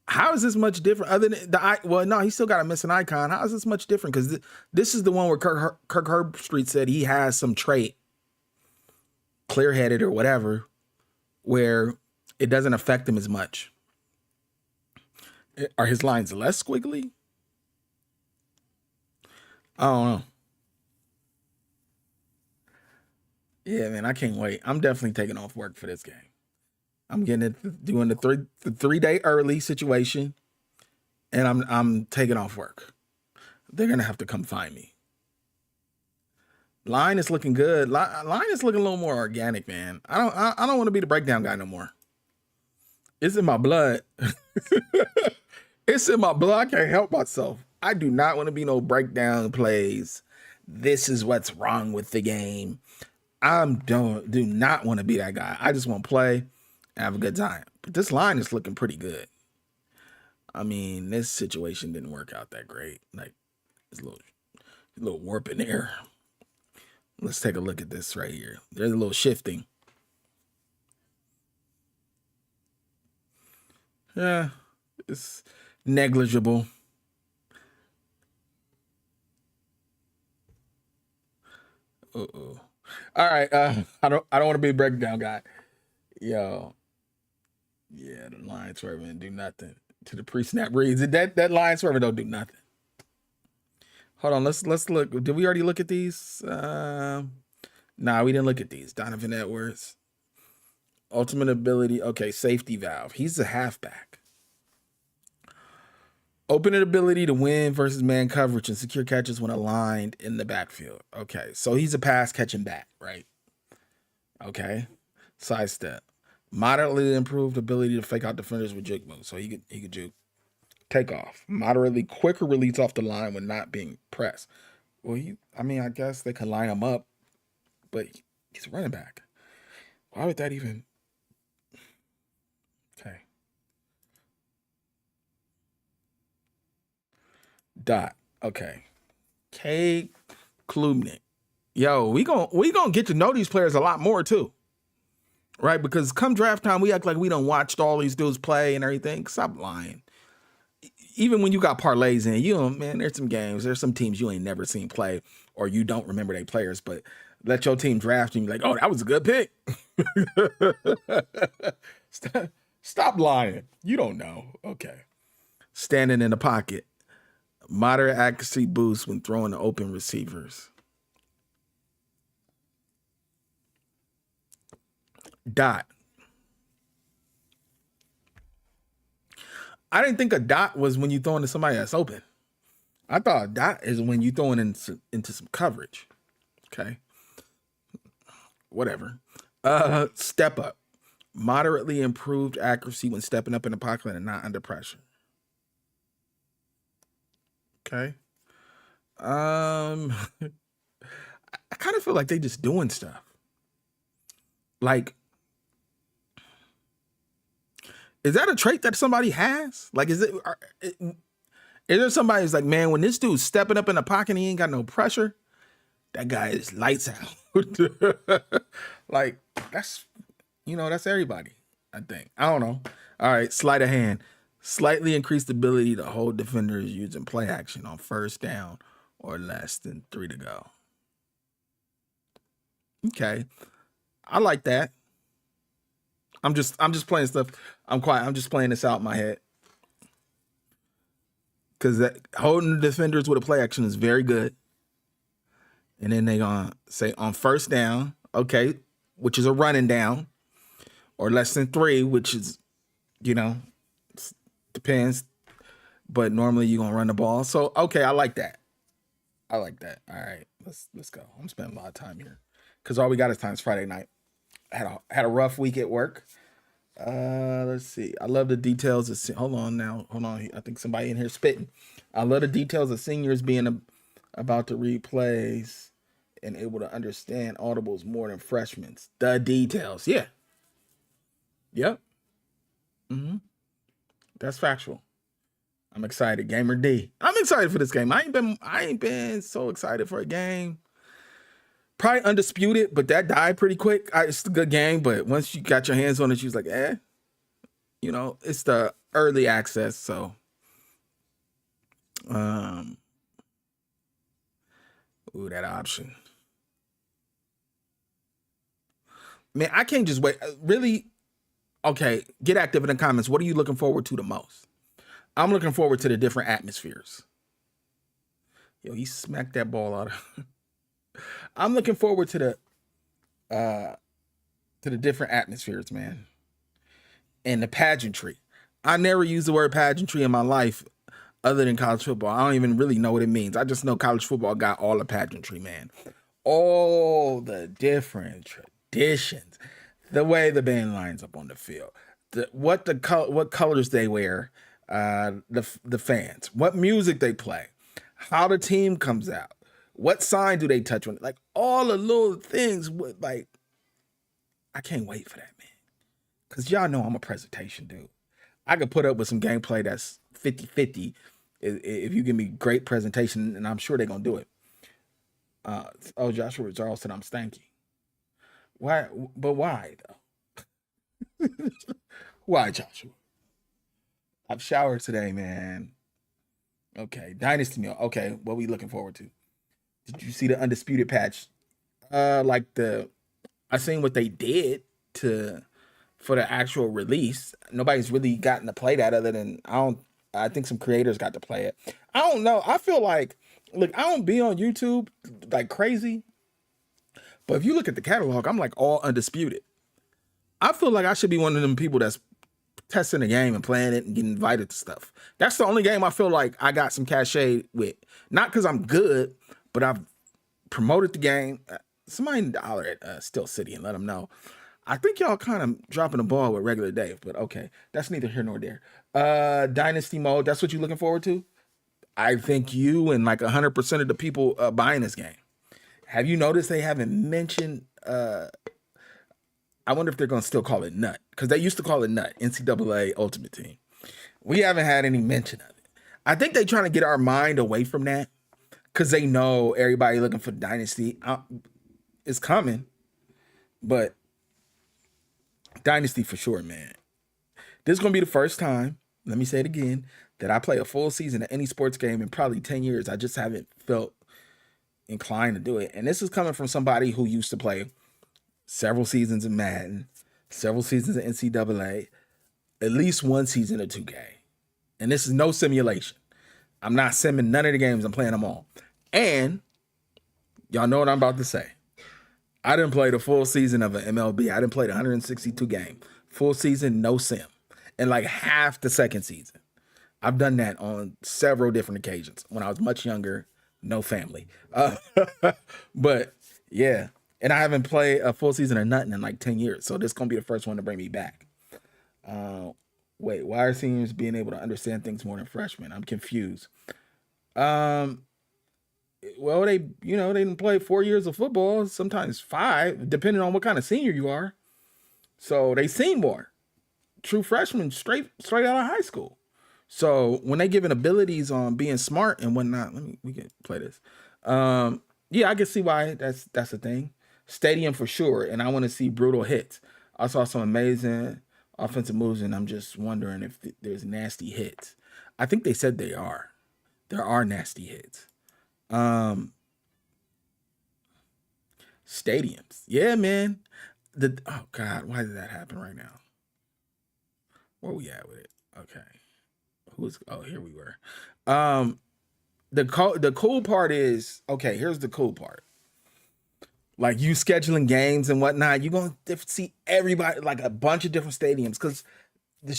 how is this much different? Other than no, he still got a missing icon. How is this much different? Because this is the one where Kirk Herbstreit said he has some trait, clear-headed or whatever, where it doesn't affect him as much. Are his lines less squiggly? I don't know. Yeah, man, I can't wait. I'm definitely taking off work for this game. I'm doing the 3-day early situation, and I'm taking off work. They're gonna have to come find me. Line is looking good. Line is looking a little more organic, man. I don't want to be the breakdown guy no more. It's in my blood. It's in my blood. I can't help myself. I do not want to be no breakdown plays. This is what's wrong with the game. Do not want to be that guy. I just want to play and have a good time. But this line is looking pretty good. I mean, this situation didn't work out that great. Like, there's a little warp in there. Let's take a look at this right here. There's a little shifting. Yeah, it's negligible. Uh-oh. All right, I don't want to be a breakdown guy. Yo. Yeah, the line swerving didn't do nothing. To the pre-snap reads. That line swerving don't do nothing. Hold on, let's look. Did we already look at these? Nah, we didn't look at these. Donovan Edwards. Ultimate ability. Okay, safety valve. He's a halfback. Open ability to win versus man coverage and secure catches when aligned in the backfield. Okay, so he's a pass catching back, right? Okay, sidestep. Moderately improved ability to fake out defenders with juke moves, so he could juke. Takeoff. Moderately quicker release off the line when not being pressed. Well, I guess they can line him up, but he's a running back. Why would that even? Okay. Dot. Okay. K. Klubnik. Yo, we gonna get to know these players a lot more too. Right? Because come draft time, we act like we done watched all these dudes play and everything. Stop lying. Even when you got parlays in, you know, man, there's some teams you ain't never seen play, or you don't remember their players, but let your team draft and you're like, oh, that was a good pick. Stop lying. You don't know. Okay. Standing in the pocket. Moderate accuracy boost when throwing to open receivers. Dot. I didn't think a dot was when you throw into somebody that's open. I thought a dot is when you throwing into some coverage. Okay. Whatever. Step up. Moderately improved accuracy when stepping up in the pocket and not under pressure. Okay. I kind of feel like they just doing stuff. Like, is that a trait that somebody has? Like, is there somebody who's like, man, when this dude's stepping up in the pocket and he ain't got no pressure, that guy is lights out. Like, that's everybody, I think. I don't know. All right, sleight of hand. Slightly increased ability to hold defenders using play action on first down or less than 3 to go. Okay. I like that. I'm just playing stuff. I'm just playing this out in my head. Because holding the defenders with a play action is very good. And then they're going to say on first down, okay, which is a running down, or less than 3, which is, depends. But normally you're going to run the ball. So, okay, I like that. All right, let's go. I'm spending a lot of time here because all we got is time. It's Friday night. I had a rough week at work. Let's see. I love the details of. Hold on. I think somebody in here spitting. I love the details of seniors being about to read plays and able to understand audibles more than freshmen. The details, yeah. Yep. That's factual. I'm excited. Gamer D. I'm excited for this game. I ain't been so excited for a game. Probably undisputed, but that died pretty quick. It's a good game, but once you got your hands on it, she was like, it's the early access, so that option. Man, I can't just wait. Really? Okay, get active in the comments. What are you looking forward to the most? I'm looking forward to the different atmospheres. Yo, he smacked that ball out of. I'm looking forward to the different atmospheres, man. And the pageantry. I never used the word pageantry in my life other than college football. I don't even really know what it means. I just know college football got all the pageantry, man. All the different traditions. The way the band lines up on the field. What colors they wear. The fans. What music they play. How the team comes out. What sign do they touch on? Like all the little things I can't wait for that, man. Because y'all know I'm a presentation dude. I could put up with some gameplay that's 50-50 if you give me great presentation, and I'm sure they're going to do it. Joshua Charles said I'm stanky. Why? But why, though? Why, Joshua? I've showered today, man. Okay, Dynasty meal. Okay, what we looking forward to? Did you see the undisputed patch? I seen what they did for the actual release. Nobody's really gotten to play that other than I think some creators got to play it. I don't know. I feel like, look, I don't be on YouTube like crazy, but if you look at the catalog, I'm like all undisputed. I feel like I should be one of them people that's testing the game and playing it and getting invited to stuff. That's the only game I feel like I got some cachet with. Not because I'm good, but I've promoted the game. Somebody holler at Still City and let them know. I think y'all kind of dropping the ball with regular Dave, but okay. That's neither here nor there. Dynasty mode, that's what you're looking forward to? I think you and like 100% of the people buying this game. Have you noticed they haven't mentioned... I wonder if they're going to still call it Nut. Because they used to call it Nut, NCAA Ultimate Team. We haven't had any mention of it. I think they trying to get our mind away from that because they know everybody looking for Dynasty is coming, but Dynasty for sure, man. This is gonna be the first time. Let me say it again that I play a full season of any sports game in probably 10 years. I just haven't felt inclined to do it, and this is coming from somebody who used to play several seasons of Madden, several seasons of NCAA, at least one season of 2K. And this is no simulation. I'm not simming none of the games. I'm playing them all. And y'all know what I'm about to say. I didn't play the full season of an MLB. I didn't play the 162 game. Full season, no sim. And like half the second season. I've done that on several different occasions. When I was much younger, no family. But yeah. And I haven't played a full season of nothing in like 10 years. So this is going to be the first one to bring me back. Wait, why are seniors being able to understand things more than freshmen? I'm confused. Well, they didn't play 4 years of football, sometimes 5, depending on what kind of senior you are. So they seen more. True freshmen straight out of high school. So when they given abilities on being smart and whatnot, we can play this. Yeah, I can see why that's a thing. Stadium for sure, and I want to see brutal hits. I saw some amazing offensive moves, and I'm just wondering if there's nasty hits. I think they said they are. There are nasty hits. Stadiums. Yeah, man. Oh God, why did that happen right now? Where we at with it? Okay. Here we were. The cool part is, okay, here's the cool part. Like you scheduling games and whatnot, you're going to see everybody, like a bunch of different stadiums, because the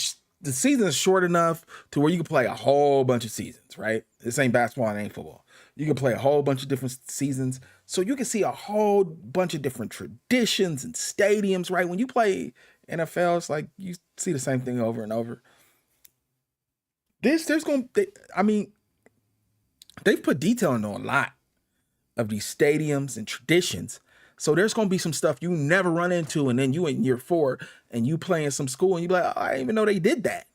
season is short enough to where you can play a whole bunch of seasons, right? This ain't basketball, it ain't football. You can play a whole bunch of different seasons. So you can see a whole bunch of different traditions and stadiums, right? When you play NFL, it's like you see the same thing over and over. They've put detail into a lot of these stadiums and traditions. So there's going to be some stuff you never run into, and then you in year 4 and you play in some school and you be like, oh, I didn't even know they did that,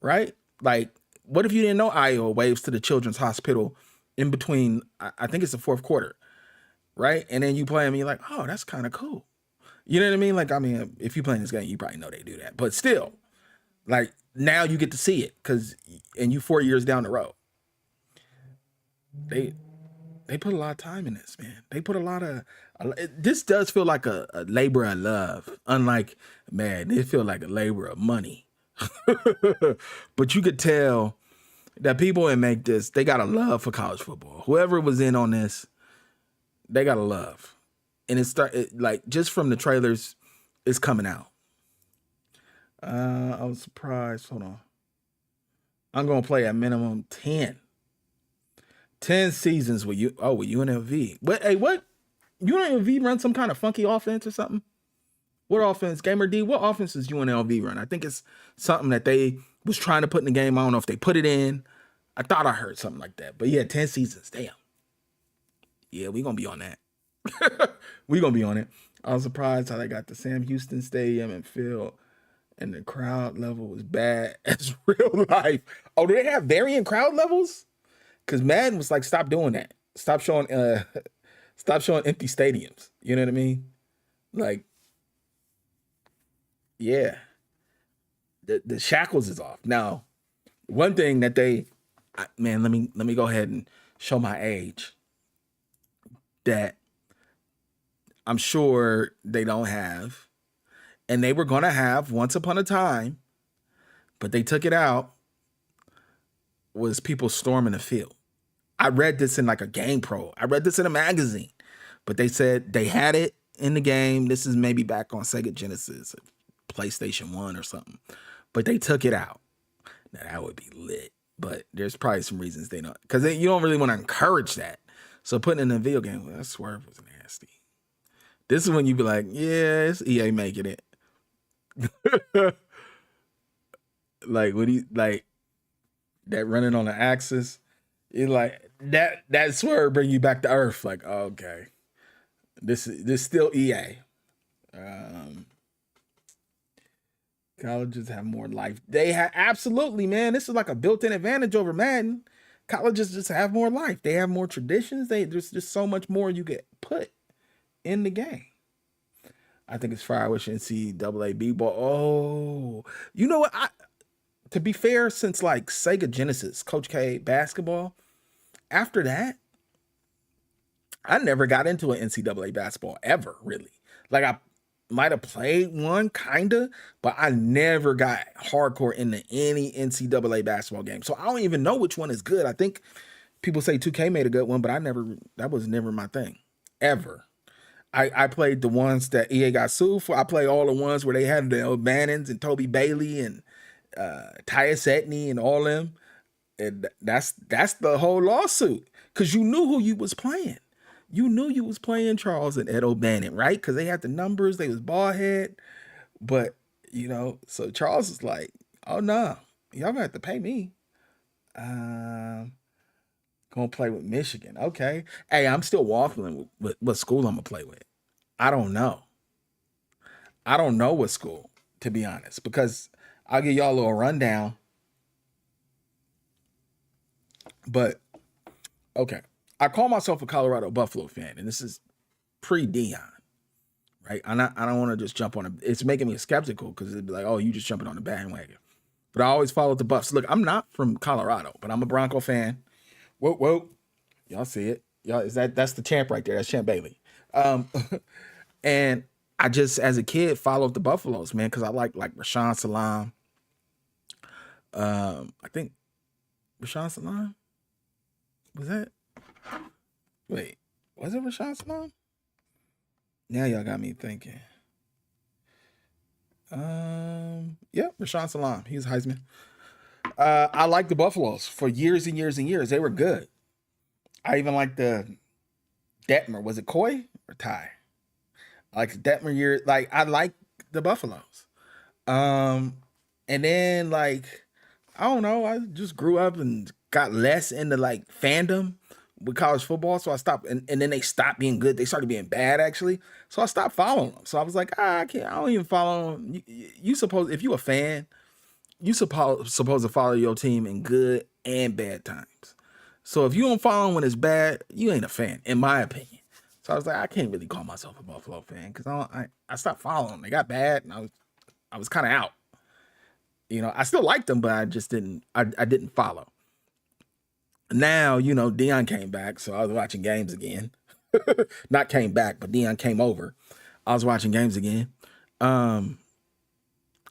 right? Like, what if you didn't know Iowa waves to the Children's Hospital in between, I think it's the fourth quarter, right? And then you play them and you're like, oh, that's kind of cool. You know what I mean? Like, if you play in this game, you probably know they do that. But still, like, now you get to see it and you 4 years down the road. They put a lot of time in this, man. They put a lot of. This does feel like a labor of love. Unlike, man, it feels like a labor of money. But you could tell that people that make this, they got a love for college football. Whoever was in on this, they got a love, and like just from the trailers, it's coming out. I was surprised. Hold on, I'm gonna play a minimum 10 seasons with UNLV. What UNLV run some kind of funky offense or something? What offense? Gamer D, what offense does UNLV run? I think it's something that they was trying to put in the game. I don't know if they put it in. I thought I heard something like that. But yeah, 10 seasons. Damn. Yeah, we gonna be on that. We gonna be on it. I was surprised how they got the Sam Houston Stadium and field, and the crowd level was bad as real life. Oh, do they have varying crowd levels? Because Madden was like, stop doing that. Stop showing empty stadiums. You know what I mean? Like, yeah. The shackles is off. Now, one thing that let me go ahead and show my age. That I'm sure they don't have. And they were going to have once upon a time, but they took it out, was people storming the field. I read this in like a Game Pro. I read this in a magazine, but they said they had it in the game. This is maybe back on Sega Genesis, PlayStation 1 or something, but they took it out. Now that would be lit, but there's probably some reasons they don't, because you don't really want to encourage that. So putting it in a video game, well, that swerve was nasty. This is when you be like, yeah, it's EA making it. Like, what do you like that running on the axis? It's like that swerve bring you back to earth. Like, okay, this still EA. Colleges have more life. They have absolutely, man. This is like a built-in advantage over Madden. Colleges just have more life. They have more traditions. There's just so much more you get put in the game. I think it's fire. I wish NCAA B-ball. Oh, you know what? To be fair, since like Sega Genesis, Coach K basketball, after that, I never got into an NCAA basketball ever, really. Like I might have played one, kinda, but I never got hardcore into any NCAA basketball game. So I don't even know which one is good. I think people say 2K made a good one, but that was never my thing, ever. I played the ones that EA got sued for. I played all the ones where they had the O'Bannons and Toby Bailey and Tyus Etney and all them. And that's the whole lawsuit. Because you knew who you was playing. You knew you was playing Charles and Ed O'Bannon, right? Because they had the numbers. They was bald head. But, so Charles is like, oh, no. Y'all going to have to pay me. Gonna play with Michigan. Okay. Hey, I'm still waffling with what school I'm gonna play with. I don't know. I don't know what school, to be honest, because I'll give y'all a little rundown. But okay. I call myself a Colorado Buffalo fan, and this is pre-Dion, right? I don't want to just jump on it. It's making me skeptical because it'd be like, oh, you just jumping on the bandwagon. But I always followed the Buffs. Look, I'm not from Colorado, but I'm a Bronco fan. Whoa. Y'all see it. Y'all, that's the champ right there. That's Champ Bailey. And I just, as a kid, followed the Buffaloes, man, because I like Rashawn Salam. I think Rashawn Salam? Was that? Wait, was it Rashawn Salam? Now y'all got me thinking. Yeah, Rashawn Salam. He was Heisman. I liked the Buffaloes for years and years and years. They were good. I even liked the Detmer. Was it Coy or Ty? Like Detmer year. Like I liked the Buffaloes. And then I don't know. I just grew up and got less into fandom with college football. So I stopped. And then they stopped being good. They started being bad actually. So I stopped following them. So I was like, I don't even follow them. You suppose if you a fan, you supposed to follow your team in good and bad times. So if you don't follow them when it's bad, you ain't a fan, in my opinion. So I was like, I can't really call myself a Buffalo fan because I stopped following them. They got bad, and I was kind of out. I still liked them, but I just didn't. I didn't follow. Now Dion came back, so I was watching games again. Not came back, but Dion came over. I was watching games again.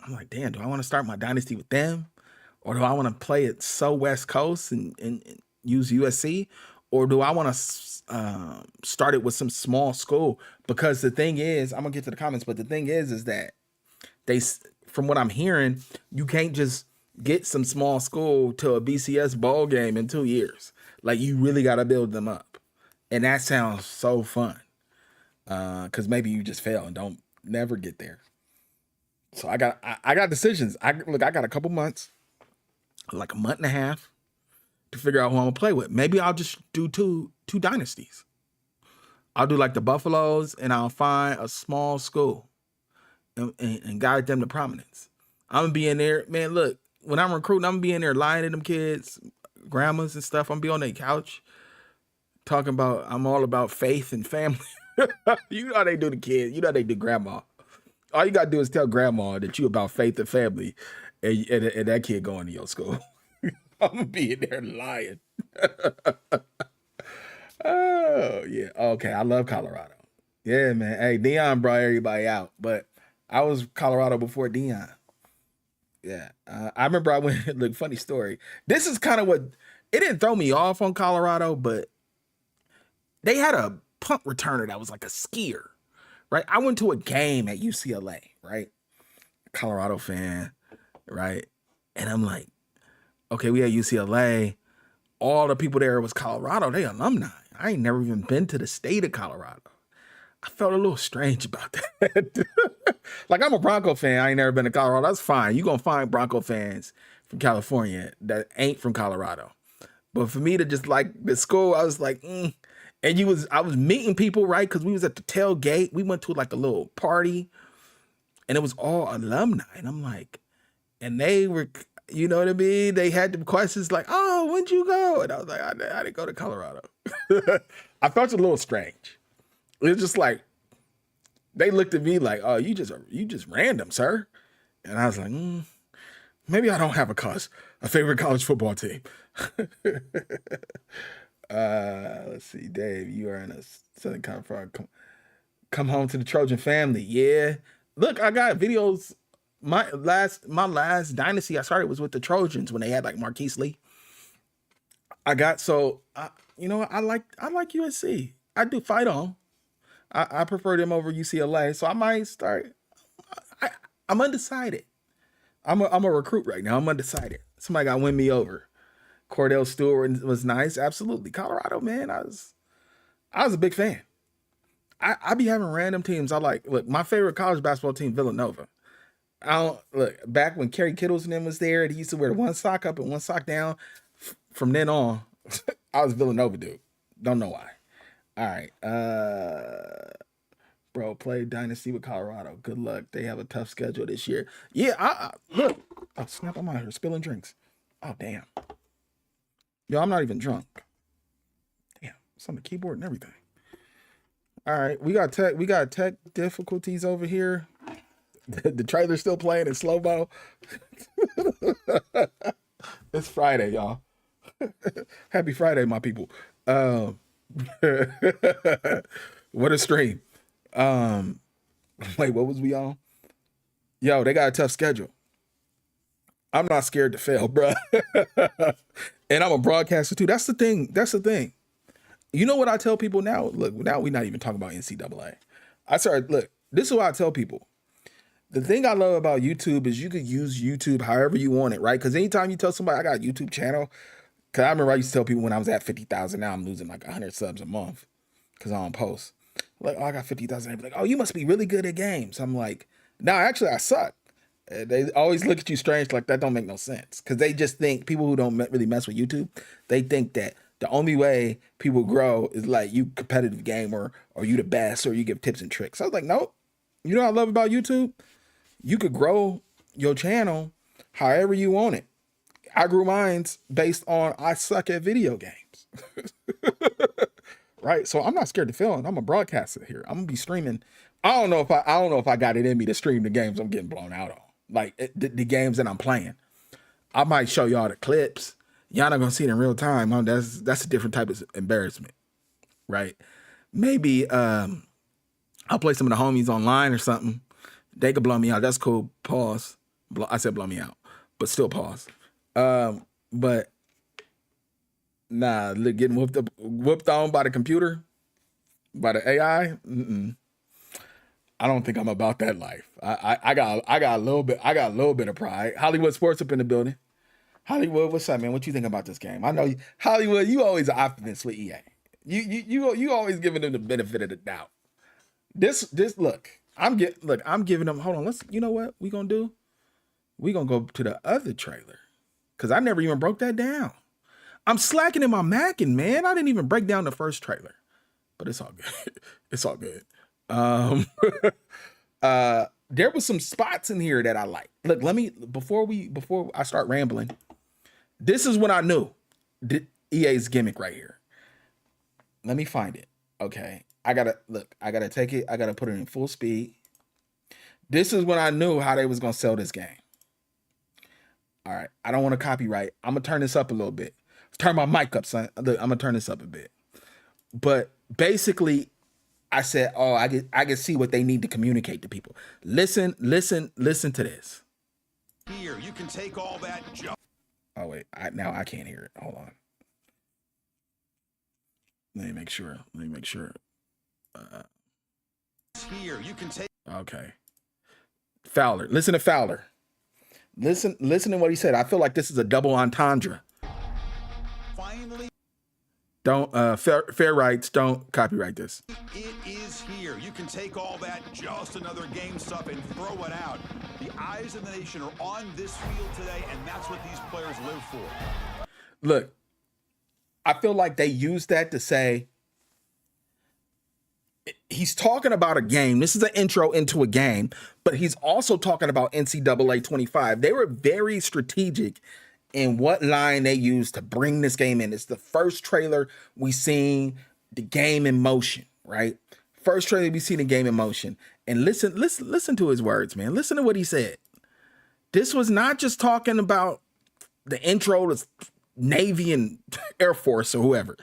I'm like, damn, do I want to start my dynasty with them? Or do I want to play it so West Coast and use USC? Or do I want to start it with some small school? Because the thing is, I'm going to get to the comments, but the thing is that from what I'm hearing, you can't just get some small school to a BCS bowl game in 2 years. You really got to build them up. And that sounds so fun. Because maybe you just fail and don't never get there. So I got decisions. I got a couple months, like a month and a half, to figure out who I'm gonna play with. Maybe I'll just do two dynasties. I'll do the Buffaloes, and I'll find a small school and guide them to prominence. I'm gonna be in there, man. Look, when I'm recruiting, I'm gonna be in there lying to them kids, grandmas and stuff. I'm gonna be on their couch talking about I'm all about faith and family. You know how they do the kids. You know how they do grandma. All you gotta do is tell grandma that you about faith and family, and that kid going to your school. I'm gonna be in there lying. Oh yeah, okay. I love Colorado. Yeah, man. Hey, Dion brought everybody out, but I was Colorado before Dion. Yeah, I remember I went. Look, funny story. This is kind of what it didn't throw me off on Colorado, but they had a punt returner that was like a skier. Right, I went to a game at UCLA, right? Colorado fan, right? And I'm like, okay, we at UCLA. All the people there was Colorado. They alumni. I ain't never even been to the state of Colorado. I felt a little strange about that. I'm a Bronco fan. I ain't never been to Colorado. That's fine. You're going to find Bronco fans from California that ain't from Colorado. But for me to just like the school, I was like, And I was meeting people, right? Because we was at the tailgate. We went to a little party. and it was all alumni. And I'm like, and they were, you know what I mean? They had them questions like, oh, when'd you go? And I was like, I didn't go to Colorado. I felt a little strange. It was just like, they looked at me like, oh, you just random, sir. And I was like, maybe I don't have a favorite college football team. Let's see, Dave, you are in a Southern California. Come home to the Trojan family. Yeah. Look, I got videos. My last Dynasty I started was with the Trojans when they had like Marquise Lee. I like USC. I do fight on. I prefer them over UCLA. So I might start. I'm undecided. I'm a recruit right now. I'm undecided. Somebody got to win me over. Cordell Stewart was nice. Absolutely. Colorado, man. I was a big fan. I be having random teams. Look, my favorite college basketball team, Villanova. Back when Kerry Kittles and them was there, he used to wear one sock up and one sock down. From then on, I was a Villanova dude. Don't know why. All right. Bro, play Dynasty with Colorado. Good luck. They have a tough schedule this year. Yeah, look. Oh, snap, I'm out here spilling drinks. Oh, damn. Yo, I'm not even drunk. Damn, it's on the keyboard and everything. All right, we got tech difficulties over here. The trailer's still playing in slow-mo. It's Friday, y'all. Happy Friday, my people. What a stream. Wait, what was we on? Yo, they got a tough schedule. I'm not scared to fail, bro. And I'm a broadcaster too. That's the thing. You know what I tell people now? Look, now we're not even talking about NCAA. This is what I tell people. The thing I love about YouTube is you could use YouTube however you want it, right? Because anytime you tell somebody I got a YouTube channel, because I remember I used to tell people when I was at 50,000, now I'm losing like 100 subs a month because I don't post. Like, oh, I got 50,000. They'd be like, oh, you must be really good at games. I'm like, no, actually, I suck. They always look at you strange like that don't make no sense. Because they just think, people who don't really mess with YouTube, they think that the only way people grow is like you competitive gamer or you the best or you give tips and tricks. I was like, nope. You know what I love about YouTube? You could grow your channel however you want it. I grew mine based on I suck at video games. Right? So I'm not scared to fail, and I'm a broadcaster here. I'm gonna be streaming. I don't know if I got it in me to stream the games I'm getting blown out on. Like the games that I'm playing. I might show y'all the clips. Y'all not gonna see it in real time. That's a different type of embarrassment. Right? Maybe I'll play some of the homies online or something. They could blow me out. That's cool. Pause. I said blow me out, but still pause. But nah, getting whooped on by the computer, by the AI. I don't think I'm about that life. I got a little bit of pride. Hollywood Sports up in the building. Hollywood, what's up, man? What you think about this game? I know Hollywood. You always an optimist with EA. You always giving them the benefit of the doubt. This look. I'm giving them. Hold on. You know what we gonna do? We gonna go to the other trailer because I never even broke that down. I'm slacking in my Mackin', man. I didn't even break down the first trailer, but it's all good. It's all good. There was some spots in here that I like. Look, before I start rambling, this is when I knew EA's gimmick right here. Let me find it. Okay. I gotta take it. I gotta put it in full speed. This is when I knew how they was gonna sell this game. All right. I don't want to copyright. I'm gonna turn this up a little bit. Turn my mic up, son. Look, I'm gonna turn this up a bit. But basically, I said, oh, I can see what they need to communicate to people. Listen to this. Here, you can take all that junk. Oh wait, now I can't hear it. Hold on. Let me make sure. Here, you can take. Okay. Fowler. Listen to Fowler. Listen to what he said. I feel like this is a double entendre. Finally. Don't fair rights. Don't copyright this. It is here. You can take all that just another game stuff and throw it out. The eyes of the nation are on this field today, and that's what these players live for. Look, I feel like they used that to say he's talking about a game. This is an intro into a game, but he's also talking about NCAA 25. They were very strategic in what line they used to bring this game in. It's the first trailer we seen the game in motion, right? First trailer we seen the game in motion. And listen to his words, man. Listen to what he said. This was not just talking about the intro to Navy and Air Force or whoever.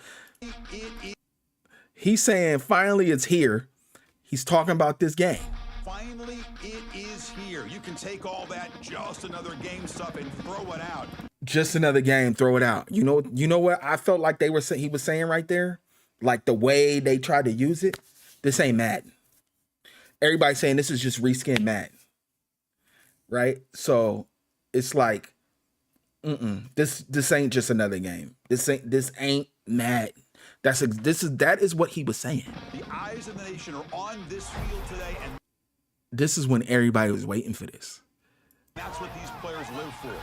He's saying finally it's here. He's talking about this game. Finally, it is here. You can take all that just another game stuff and throw it out. Just another game, throw it out. You know what I felt like he was saying right there? Like the way they tried to use it. This ain't Madden. Everybody's saying this is just reskin Madden. Right? So it's like, this ain't just another game. This ain't Madden. That is what he was saying. The eyes of the nation are on this field today, and this is when everybody was waiting for this. that's what these players live for.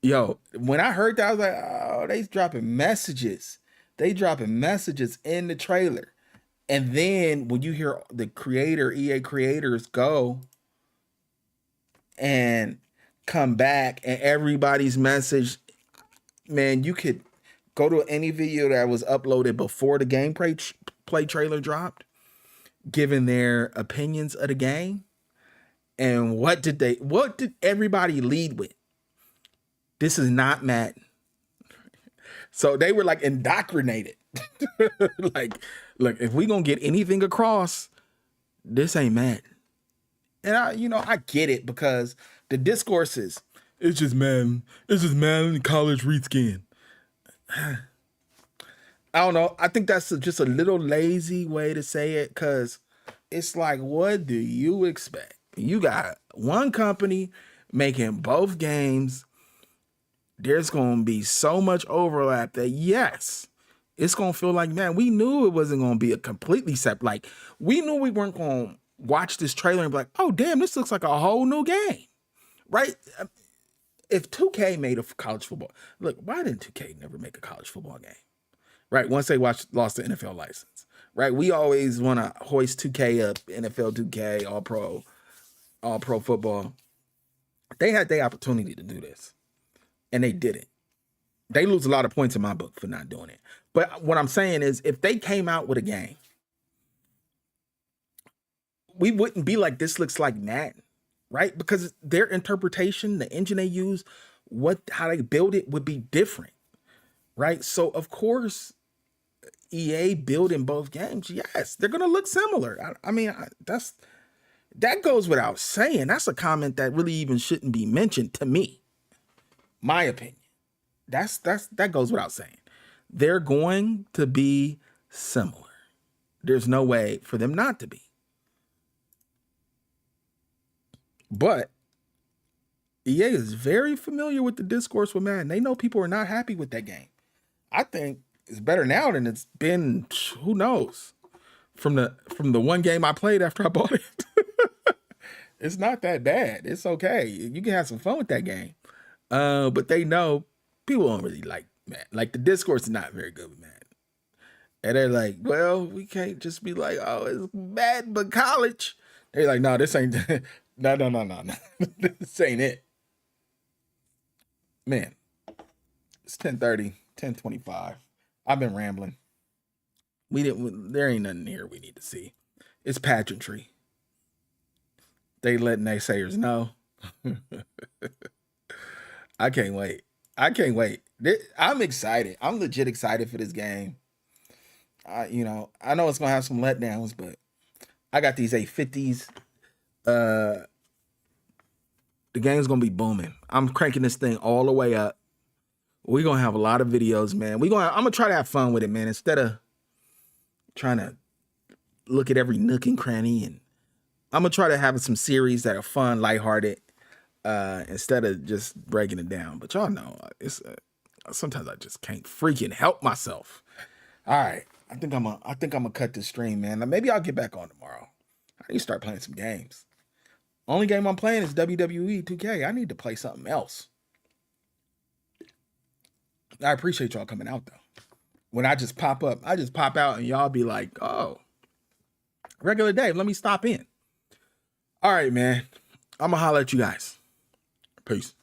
Yo, when I heard that, I was like, oh, they dropping messages. They dropping messages in the trailer. And then when you hear the EA creators go and come back and everybody's message, man, you could go to any video that was uploaded before the gameplay trailer dropped, giving their opinions of the game. And what did everybody lead with? This is not Madden. So they were like indoctrinated. Like, look, if we gonna get anything across, this ain't Madden. And I get it, because the discourse is, it's just Madden. It's just Madden college reskin. I don't know. I think that's just a little lazy way to say it, because it's like, what do you expect? You got one company making both games. There's going to be so much overlap that, yes, it's going to feel like, man, we knew it wasn't going to be a completely separate. Like, we knew we weren't going to watch this trailer and be like, oh, damn, this looks like a whole new game, right? If 2K made a college football, look, why didn't 2K never make a college football game, right? Once they lost the NFL license, right? We always want to hoist 2K up, NFL 2K, all pro football. They had the opportunity to do this, and they didn't. They lose a lot of points in my book for not doing it. But what I'm saying is, if they came out with a game, we wouldn't be like, this looks like Madden, right? Because their interpretation, the engine they use, how they build it would be different, right? So of course, EA building both games, yes, they're gonna look similar. That goes without saying. That's a comment that really even shouldn't be mentioned, to me. My opinion. That goes without saying. They're going to be similar. There's no way for them not to be. But EA is very familiar with the discourse with Madden. They know people are not happy with that game. I think it's better now than it's been, who knows, from the one game I played after I bought it. It's not that bad. It's okay. You can have some fun with that game. But they know people don't really like Madden. Like, the discourse is not very good with Madden. And they're like, well, we can't just be like, oh, it's Madden but college. They're like, no, this ain't no. This ain't it. Man, it's 10:30, 10:25. I've been rambling. There ain't nothing here we need to see. It's pageantry. They let naysayers know. I can't wait. I'm excited. I'm legit excited for this game. I know it's gonna have some letdowns, but I got these 850s. The game's gonna be booming. I'm cranking this thing all the way up. We're gonna have a lot of videos, man. I'm gonna try to have fun with it, man. Instead of trying to look at every nook and cranny, and I'm gonna try to have some series that are fun, lighthearted, instead of just breaking it down. But y'all know, it's sometimes I just can't freaking help myself. All right, I think I'm gonna cut this stream, man. Maybe I'll get back on tomorrow. I need to start playing some games. Only game I'm playing is WWE 2K. I need to play something else. I appreciate y'all coming out, though. When I just pop up, I just pop out and y'all be like, oh, Regular Dave, let me stop in. All right, man. I'm going to holler at you guys. Peace.